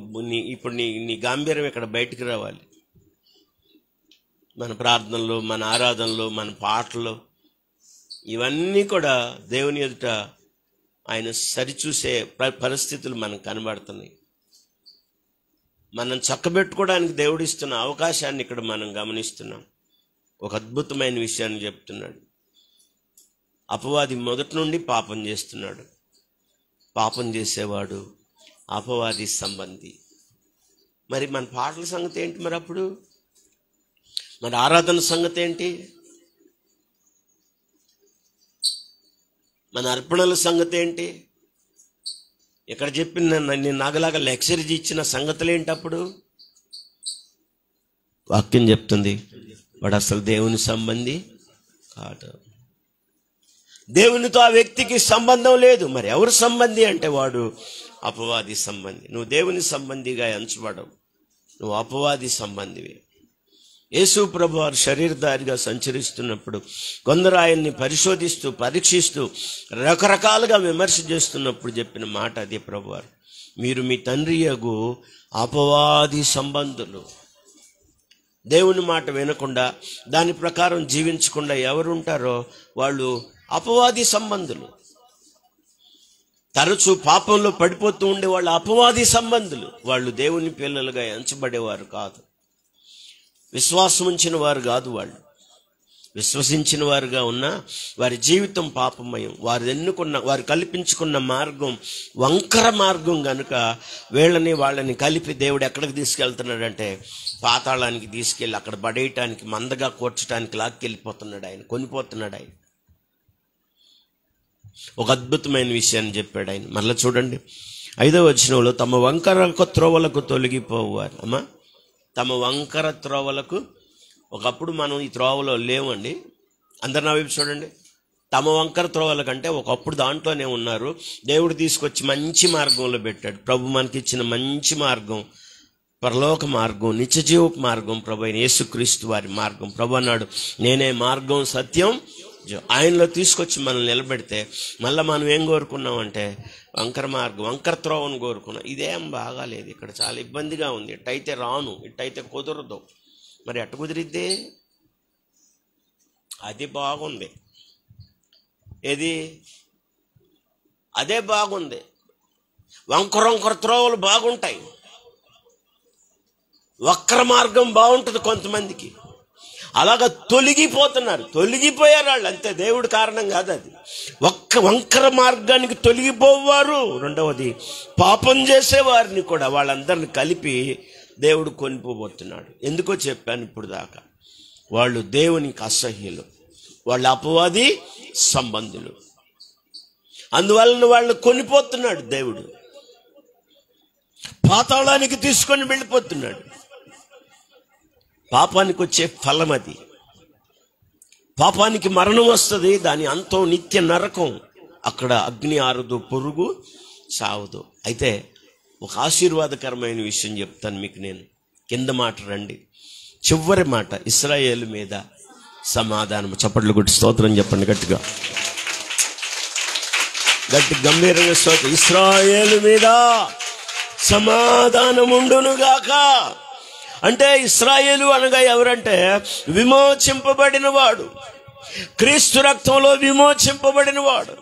ఇప్పుడు నీ గాంభీర్యం ఇక్కడ బయటికి రావాలి. మన ప్రార్థనలు, మన ఆరాధనలు, మన పాటలు, ఇవన్నీ కూడా దేవుని ఎదుట ఆయన సరిచూసే పరిస్థితులు మనకు కనబడుతున్నాయి. మనం చక్కబెట్టుకోవడానికి దేవుడు ఇస్తున్న అవకాశాన్ని ఇక్కడ మనం గమనిస్తున్నాం. ఒక అద్భుతమైన విషయాన్ని చెప్తున్నాడు. అపవాది మొదటి నుండి పాపం చేస్తున్నాడు. పాపం చేసేవాడు అపవాది సంబంధి. మరి మన పాటల సంగతి ఏంటి? మరి అప్పుడు మన ఆరాధన సంగతి ఏంటి? మన అర్పణల సంగతి ఏంటి? ఇక్కడ చెప్పిన నేను నాగలాగా లెక్చర్ ఇచ్చిన సంగతులు ఏంటి? అప్పుడు వాక్యం చెప్తుంది, వాడు అసలు దేవుని సంబంధి కాదు. దేవునితో ఆ వ్యక్తికి సంబంధం లేదు. మరి ఎవరు సంబంధి అంటే వాడు అపవాది సంబంధి. నువ్వు దేవుని సంబంధిగా ఎంచబడవు, నువ్వు అపవాది సంబంధివి. యేసు ప్రభు వారు శరీరధారిగా సంచరిస్తున్నప్పుడు కొందరు ఆయన్ని పరిశోధిస్తూ పరీక్షిస్తూ రకరకాలుగా విమర్శ చేస్తున్నప్పుడు చెప్పిన మాట అదే ప్రభువారు, మీరు మీ తండ్రి యగు అపవాది సంబంధులు. దేవుని మాట వినకుండా దాని ప్రకారం జీవించకుండా ఎవరుంటారో వాళ్ళు అపవాది సంబంధులు. తరచూ పాపంలో పడిపోతూ ఉండే వాళ్ళు అపవాది సంబంధులు. వాళ్ళు దేవుని పిల్లలుగా ఎంచబడేవారు కాదు, విశ్వాసం ఉంచిన వారు కాదు. వాళ్ళు విశ్వసించిన వారుగా ఉన్నా వారి జీవితం పాపమయం. వారు కల్పించుకున్న మార్గం వంకర మార్గం గనుక వాళ్ళని కలిపి దేవుడు ఎక్కడికి తీసుకెళ్తున్నాడంటే పాతాళానికి తీసుకెళ్ళి అక్కడ పడేయటానికి, మందగా కూర్చడానికి లాక్కెళ్ళిపోతున్నాడు ఆయన, కొనిపోతున్నాడు ఆయన. ఒక అద్భుతమైన విషయాన్ని చెప్పాడు ఆయన. మళ్ళీ చూడండి 5వ వచనంలో, తమ వంకర త్రోవలకు తొలగిపోవారు. అమ్మా, తమ వంకర త్రోవలకు. ఒకప్పుడు మనం ఈ త్రోవలో లేవండి. అందరు నా వైపు చూడండి. తమ వంకర త్రోవల కంటే ఒకప్పుడు దాంట్లోనే ఉన్నారు. దేవుడు తీసుకొచ్చి మంచి మార్గంలో పెట్టాడు. ప్రభు మనకి ఇచ్చిన మంచి మార్గం, పరలోక మార్గం, నిత్యజీవపు మార్గం ప్రభు అయిన యేసుక్రీస్తు వారి మార్గం. ప్రభు అన్నాడు, నేనే మార్గం సత్యం. ఆయనలో తీసుకొచ్చి మనల్ని నిలబెడితే మళ్ళీ మనం ఏం కోరుకున్నామంటే వంకర మార్గం, వంకర త్రోవను కోరుకున్నాం. ఇదేం బాగాలేదు, ఇక్కడ చాలా ఇబ్బందిగా ఉంది, ఇట్టయితే రాను, ఇట్టయితే కుదరదు. మరి ఎట్ట కుదిరిద్ది? అది బాగుంది, ఏది? అదే బాగుంది. వంకర త్రోవలు బాగుంటాయి, వక్ర మార్గం బాగుంటుంది కొంతమందికి. అలాగా తొలగిపోయారు వాళ్ళు, అంతే. దేవుడి కారణం కాదు అది. వంకర మార్గానికి తొలగిపోవారు. రెండవది, పాపం చేసేవారిని కూడా వాళ్ళందరిని కలిపి దేవుడు కొనిపోబోతున్నాడు. ఎందుకో చెప్పాను ఇప్పుడు దాకా. వాళ్ళు దేవునికి అసహ్యులు, వాళ్ళ అపవాది సంబంధులు. అందువలన వాళ్ళు కొనిపోతున్నాడు దేవుడు. పాతాళానికి తీసుకొని వెళ్ళిపోతున్నాడు. పాపానికి వచ్చే ఫలం అది. పాపానికి మరణం వస్తుంది, దాని అంతం నిత్య నరకం. అక్కడ అగ్ని ఆరదు, పొరుగు సావదు. అయితే ఒక ఆశీర్వాదకరమైన విషయం చెప్తాను మీకు నేను. కింద మాట రండి, చివరి మాట. ఇశ్రాయేలు మీద సమాధానం. చప్పట్లు కొట్టి స్తోత్రం చెప్పండి గట్టిగా, గంభీరంగా స్తోత్రం. ఇశ్రాయేలు మీద సమాధానం ఉండునుగాక. అంటే ఇశ్రాయేలు అనగా ఎవరంటే విమోచింపబడిన వాడు, క్రీస్తు రక్తంలో విమోచింపబడిన వాడు,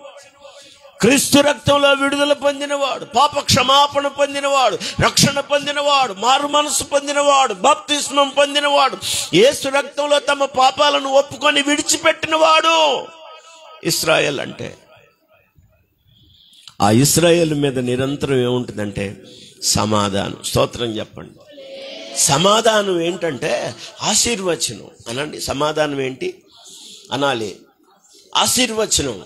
క్రీస్తు రక్తంలో విడుదల పొందినవాడు, పాప క్షమాపణ పొందినవాడు, రక్షణ పొందినవాడు, మారు మనసు పొందినవాడు, బాప్తిస్మం పొందినవాడు, యేసు రక్తంలో తమ పాపాలను ఒప్పుకొని విడిచిపెట్టినవాడు ఇశ్రాయేల్ అంటే. ఆ ఇశ్రాయేల్ మీద నిరంతరం ఏముంటుందంటే సమాధానం. స్తోత్రం చెప్పండి. సమాధానం ఏంటంటే ఆశీర్వచనం అనండి. సమాధానం ఏంటి అనాలి? ఆశీర్వచనం.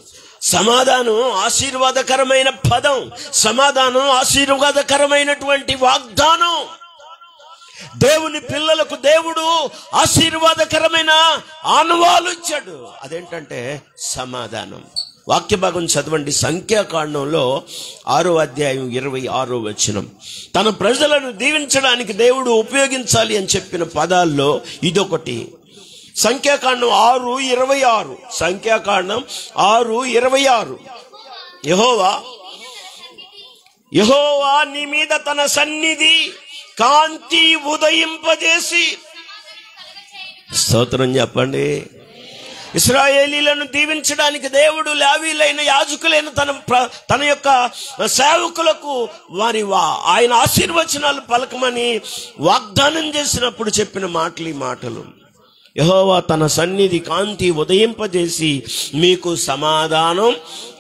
సమాధానం ఆశీర్వాదకరమైన పదం. సమాధానం ఆశీర్వాదకరమైనటువంటి వాగ్దానం. దేవుని పిల్లలకు దేవుడు ఆశీర్వాదకరమైన ఆనవాలు ఇచ్చాడు. అదేంటంటే సమాధానం. వాక్య భాగం చదవండి. సంఖ్యాకాండంలో 6వ అధ్యాయం 26వ వచనం. తన ప్రజలను దీవించడానికి దేవుడు ఉపయోగించాలి అని చెప్పిన పదాల్లో ఇదొకటి. సంఖ్యాకాండం 6:26. సంఖ్యాకాండం 6:26. యెహోవా నీ మీద తన సన్నిధి కాంతి ఉదయింపజేసి. స్తోత్రం చెప్పండి. ఇశ్రాయేలీలను దీవించడానికి దేవుడు లేవీలైన యాజకులైన తన యొక్క సేవకులకు ఆయన ఆశీర్వచనాలు పలకమని వాగ్దానం చేసినప్పుడు చెప్పిన మాటలు ఈ మాటలు. యెహోవా తన సన్నిధి కాంతి ఉదయింపజేసి మీకు సమాధానం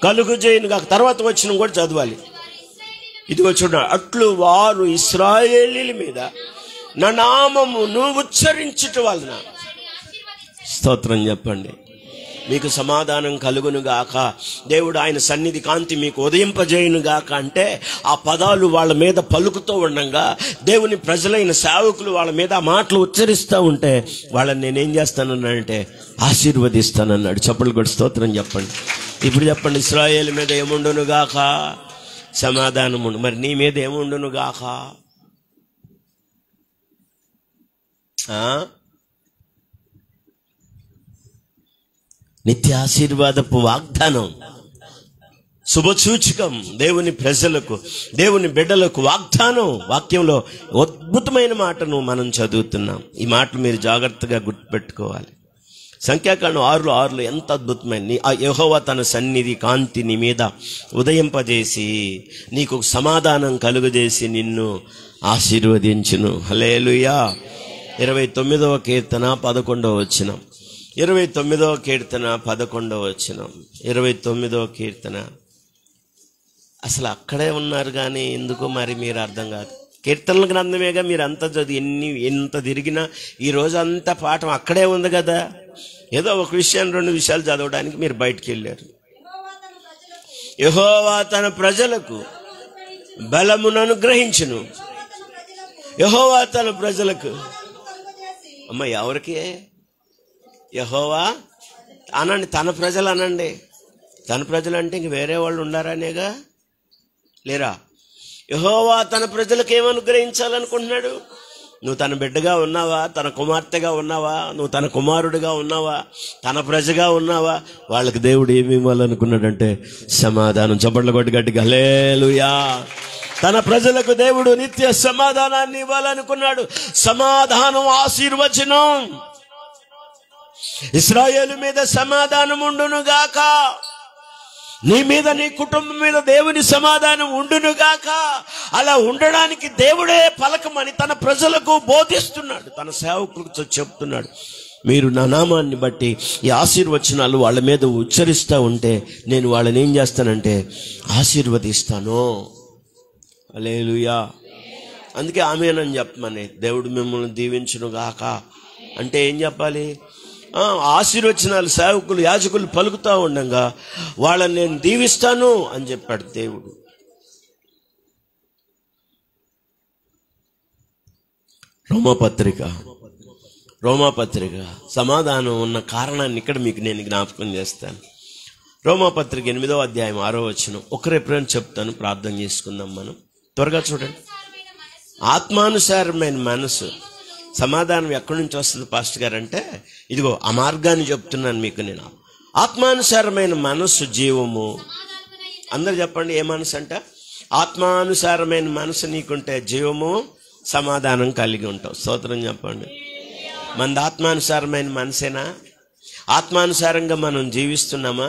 కలుగుజేయునుగా. తర్వాత వచ్చిన కూడా చదవాలి. ఇదిగో చూడండి. అట్లు వారు ఇశ్రాయేలీల మీద నా నామమును ఉచ్చరించుట వలన. స్తోత్రం చెప్పండి. మీకు సమాధానం కలుగునుగాక. దేవుడు ఆయన సన్నిధి కాంతి మీకు ఉదయింపజేయునుగాక అంటే ఆ పదాలు వాళ్ళ మీద పలుకుతూ ఉండగా దేవుని ప్రజలైన సేవకులు వాళ్ళ మీద ఆ మాటలు ఉచ్చరిస్తూ ఉంటే వాళ్ళని నేనేం చేస్తానన్నాడంటే ఆశీర్వదిస్తానన్నాడు. చప్పట్లు కొట్టి స్తోత్రం చెప్పండి. ఇప్పుడు చెప్పండి, ఇశ్రాయేలు మీద ఏముండునుగాక? సమాధానం ఉండు. మరి నీ మీద ఏముండునుగాక? నిత్య ఆశీర్వాదపు వాగ్దానం, శుభసూచకం. దేవుని ప్రజలకు, దేవుని బిడ్డలకు వాగ్దానం. వాక్యంలో అద్భుతమైన మాటను మనం చదువుతున్నాం. ఈ మాటలు మీరు జాగ్రత్తగా గుర్తుపెట్టుకోవాలి. సంఖ్యాకాండం 6:6 ఎంత అద్భుతమైన. యెహోవా తన సన్నిధి కాంతి నీ మీద ఉదయింపజేసి నీకు సమాధానం కలుగజేసి నిన్ను ఆశీర్వదించును. హల్లెలూయా. 29వ కీర్తన 11వ వచనం. 29వ కీర్తన 11వ వచనం. 29వ కీర్తన. అసలు అక్కడే ఉన్నారు కానీ ఎందుకో మరి మీరు అర్థం కాదు. కీర్తనల గ్రంథమేగా మీరు అంతా చదివి ఎంత తిరిగినా ఈరోజు అంతా పాఠం అక్కడే ఉంది కదా. ఏదో ఒక విషయం 2 విషయాలు చదవడానికి మీరు బయటికి వెళ్ళారు. యెహోవా తన ప్రజలకు బలమును అనుగ్రహించును. యెహోవా తన ప్రజలకు. అమ్మ ఎవరికి? యెహోవా అనండి. తన ప్రజలు అనండి. తన ప్రజలు అంటే ఇంక వేరే వాళ్ళు ఉండారనేగా, లేరా? యెహోవా తన ప్రజలకు ఏమనుగ్రహించాలనుకుంటున్నాడు? నువ్వు తన బిడ్డగా ఉన్నావా? తన కుమార్తెగా ఉన్నావా? నువ్వు తన కుమారుడిగా ఉన్నావా? తన ప్రజగా ఉన్నావా? వాళ్ళకి దేవుడు ఏమి ఇవ్వాలనుకున్నాడంటే సమాధానం. చప్పట్లు కొట్టి గట్టిగా హల్లెలూయా. తన ప్రజలకు దేవుడు నిత్య సమాధానాన్ని ఇవ్వాలనుకున్నాడు. సమాధానం ఆశీర్వచనం. ఇశ్రాయేలు మీద సమాధానం ఉండునుగాక. నీ మీద, నీ కుటుంబం మీద దేవుని సమాధానం ఉండునుగాక. అలా ఉండడానికి దేవుడే పలకమని తన ప్రజలకు బోధిస్తున్నాడు, తన సేవకులకు చెప్తున్నాడు. మీరు నా నామాన్ని బట్టి ఈ ఆశీర్వచనాలు వాళ్ళ మీద ఉచ్చరిస్తూ ఉంటే నేను వాళ్ళని ఏం చేస్తానంటే ఆశీర్వదిస్తాను. హల్లెలూయా. అందుకే ఆమేనని చెప్పమని, దేవుడు మిమ్మల్ని దీవించును గాక అంటే ఏం చెప్పాలి? ఆశీర్వచనాలు సేవకులు యాజకులు పలుకుతూ ఉండగా వాళ్ళని నేను దీవిస్తాను అని చెప్పాడు దేవుడు. రోమాపత్రిక సమాధానం ఉన్న కారణాన్ని ఇక్కడ మీకు నేను జ్ఞాపకం చేస్తాను. రోమాపత్రిక 8వ అధ్యాయం 6వ వచనం. ఒకరు ఎప్పుడైనా చెప్తాను, ప్రార్థన చేసుకుందాం. మనం త్వరగా చూడండి. ఆత్మానుసారమైన మనసు. సమాధానం ఎక్కడి నుంచి వస్తుంది పాస్టర్ గారు అంటే, ఇదిగో ఆ మార్గాన్ని చెప్తున్నాను మీకు నేను. ఆత్మానుసారమైన మనస్సు జీవము. అందరు చెప్పండి, ఏ మనసు అంట? ఆత్మానుసారమైన మనసు నీకుంటే జీవము, సమాధానం కలిగి ఉంటావు. స్తోత్రం చెప్పండి. మనది ఆత్మానుసారమైన మనసేనా? ఆత్మానుసారంగా మనం జీవిస్తున్నామా?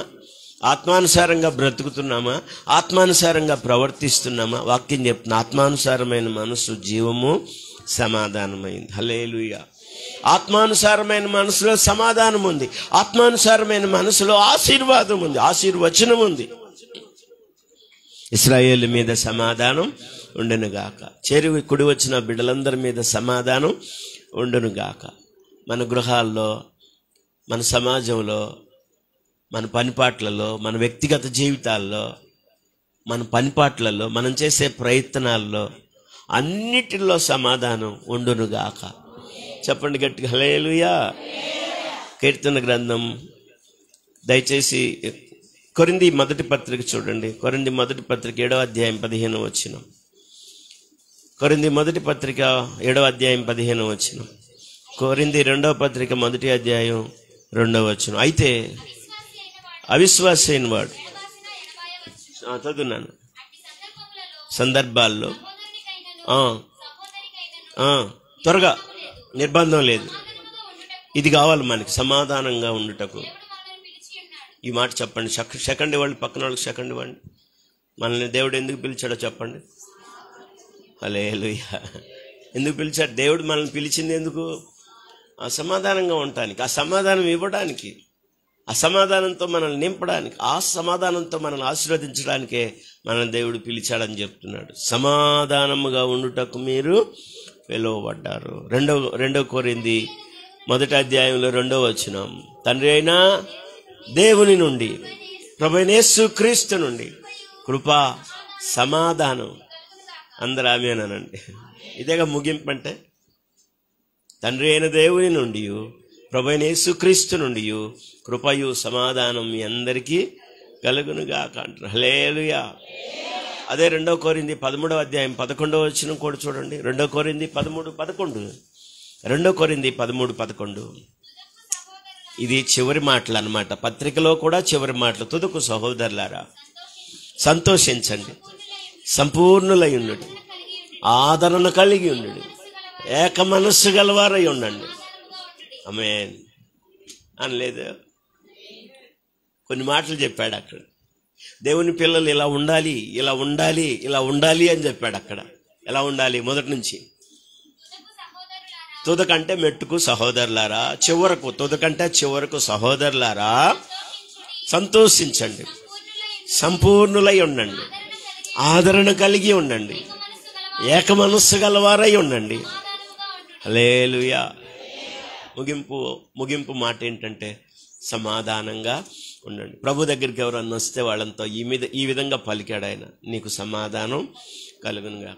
ఆత్మానుసారంగా బ్రతుకుతున్నామా? ఆత్మానుసారంగా ప్రవర్తిస్తున్నామా? వాక్యం చెప్తున్నా, ఆత్మానుసారమైన మనసు జీవము, సమాధానమైంది. హల్లెలూయా. ఆత్మానుసారమైన మనసులో సమాధానం ఉంది. ఆత్మానుసారమైన మనసులో ఆశీర్వాదం ఉంది, ఆశీర్వచనం ఉంది. ఇశ్రాయేలు మీద సమాధానం ఉండునుగాక. చెరువు కుడి వచ్చిన బిడ్డలందరి మీద సమాధానం ఉండునుగాక. మన గృహాల్లో, మన సమాజంలో, మన పనిపాట్లలో, మన వ్యక్తిగత జీవితాల్లో, మన పనిపాట్లలో, మనం చేసే ప్రయత్నాల్లో అన్నిటిలో సమాధానం ఉండునుగాక. చెప్పండి గట్టిగా హల్లెలూయా. కీర్తన గ్రంథం దయచేసి కొరింథీ మొదటి పత్రిక చూడండి. కొరింథీ మొదటి పత్రిక 7వ అధ్యాయం 15వ వచనం. కొరింథీ మొదటి పత్రిక 7వ అధ్యాయం 15వ వచనం. కొరింథీ 2వ పత్రిక 1వ అధ్యాయం 2వ వచనం. అయితే అవిశ్వాసి అయిన వాడు, చదువున్నాను, సందర్భాల్లో త్వరగా నిర్బంధం లేదు. ఇది కావాలి మనకి, సమాధానంగా ఉండుటకు. ఈ మాట చెప్పండి. సెకండ్ ఇవ్వండి, పక్కన వాళ్ళకి సెకండ్ ఇవ్వండి. మనల్ని దేవుడు ఎందుకు పిలిచాడో చెప్పండి. హల్లెలూయా. ఎందుకు పిలిచాడు దేవుడు? మనల్ని పిలిచింది ఎందుకు? ఆ సమాధానంగా ఉండటానికి, ఆ సమాధానం ఇవ్వడానికి, ఆ సమాధానంతో మనల్ని నింపడానికి, ఆ సమాధానంతో మనల్ని ఆశీర్వదించడానికే మనల్ని దేవుడు పిలిచాడని చెప్తున్నాడు. సమాధానముగా ఉండుటకు మీరు పిలువబడ్డారు. 2వ కొరింథీ 1వ అధ్యాయంలో 2వ వచనం. తండ్రి అయిన దేవుని నుండి, ప్రభువైన యేసుక్రీస్తు నుండి కృప సమాధానం. అందరూ ఆమేనండి. ఇదేగా ముగింపు అంటే. తండ్రి అయిన దేవుని నుండి, ప్రభువైన యేసుక్రీస్తు నుండి కృపయు సమాధానం మీ అందరికీ కలుగునుగాక అంటారు. హల్లెలూయా. అదే 2వ కొరింథీ 13వ అధ్యాయం 11వ వచనం కూడా చూడండి. 2వ కొరింథీ 13:11. 2వ కొరింథీ 13:11. ఇది చివరి మాటలు అన్నమాట. పత్రికలో కూడా చివరి మాటలు. తుదకు సహోదరులారా సంతోషించండి, సంపూర్ణులై ఉండుడి, ఆదరణ కలిగి ఉండుడి, ఏక మనస్సు గలవారై ఉండండి. ఆమేన్ అనలేదు. కొన్ని మాటలు చెప్పాడు అక్కడ. దేవుని పిల్లలు ఇలా ఉండాలి, ఇలా ఉండాలి, ఇలా ఉండాలి అని చెప్పాడు అక్కడ. ఎలా ఉండాలి? మొదటి నుంచి తుదకంటే మెట్టుకు సహోదరులారా, చివరకు తుదకంటే చివరకు సహోదరులారా సంతోషించండి, సంపూర్ణులై ఉండండి, ఆదరణ కలిగి ఉండండి, ఏక మనస్సు గలవారై ఉండండి. హల్లెలూయా. ముగింపు మాట ఏంటంటే సమాధానంగా ఉండండి. ప్రభు దగ్గరికి ఎవరన్నా వస్తే వాళ్ళంతా ఈ విధంగా పలికాడు ఆయన, నీకు సమాధానం కలుగునుగా.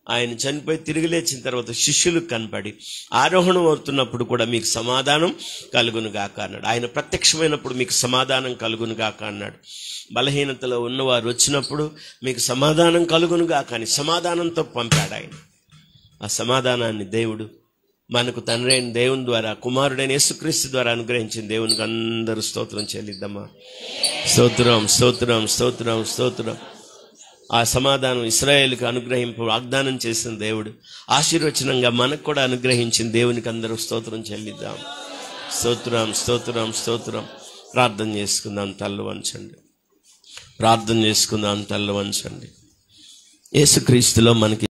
ఆయన చనిపోయి తిరిగి లేచిన తర్వాత శిష్యులకు కనపడి ఆరోహణం అవుతున్నప్పుడు కూడా మీకు సమాధానం కలుగునుగాక అన్నాడు. ఆయన ప్రత్యక్షమైనప్పుడు మీకు సమాధానం కలుగునుగాక అన్నాడు. బలహీనతలో ఉన్నవారు వచ్చినప్పుడు మీకు సమాధానం కలుగునుగాక అని సమాధానంతో పంపాడు ఆయన. ఆ సమాధానాన్ని దేవుడు మనకు తండ్రి అయిన దేవుని ద్వారా, కుమారుడైన యేసుక్రీస్తు ద్వారా అనుగ్రహించిన దేవునికి అందరూ స్తోత్రం చెల్లిద్దామా. స్తోత్రం, స్తోత్రం, స్తోత్రం, స్తోత్రం. ఆ సమాధానం ఇశ్రాయేలుకు అనుగ్రహింపు వాగ్దానం చేసిన దేవుడు ఆశీర్వచనంగా మనకు కూడా అనుగ్రహించిన దేవునికి అందరూ స్తోత్రం చెల్లిద్దాం. స్తోత్రం, స్తోత్రం, స్తోత్రం. ప్రార్థన చేసుకుందాం, తల్లు వంచండి. ప్రార్థన చేసుకుందాం, తల్లు వంచండి. యేసుక్రీస్తులో మనకి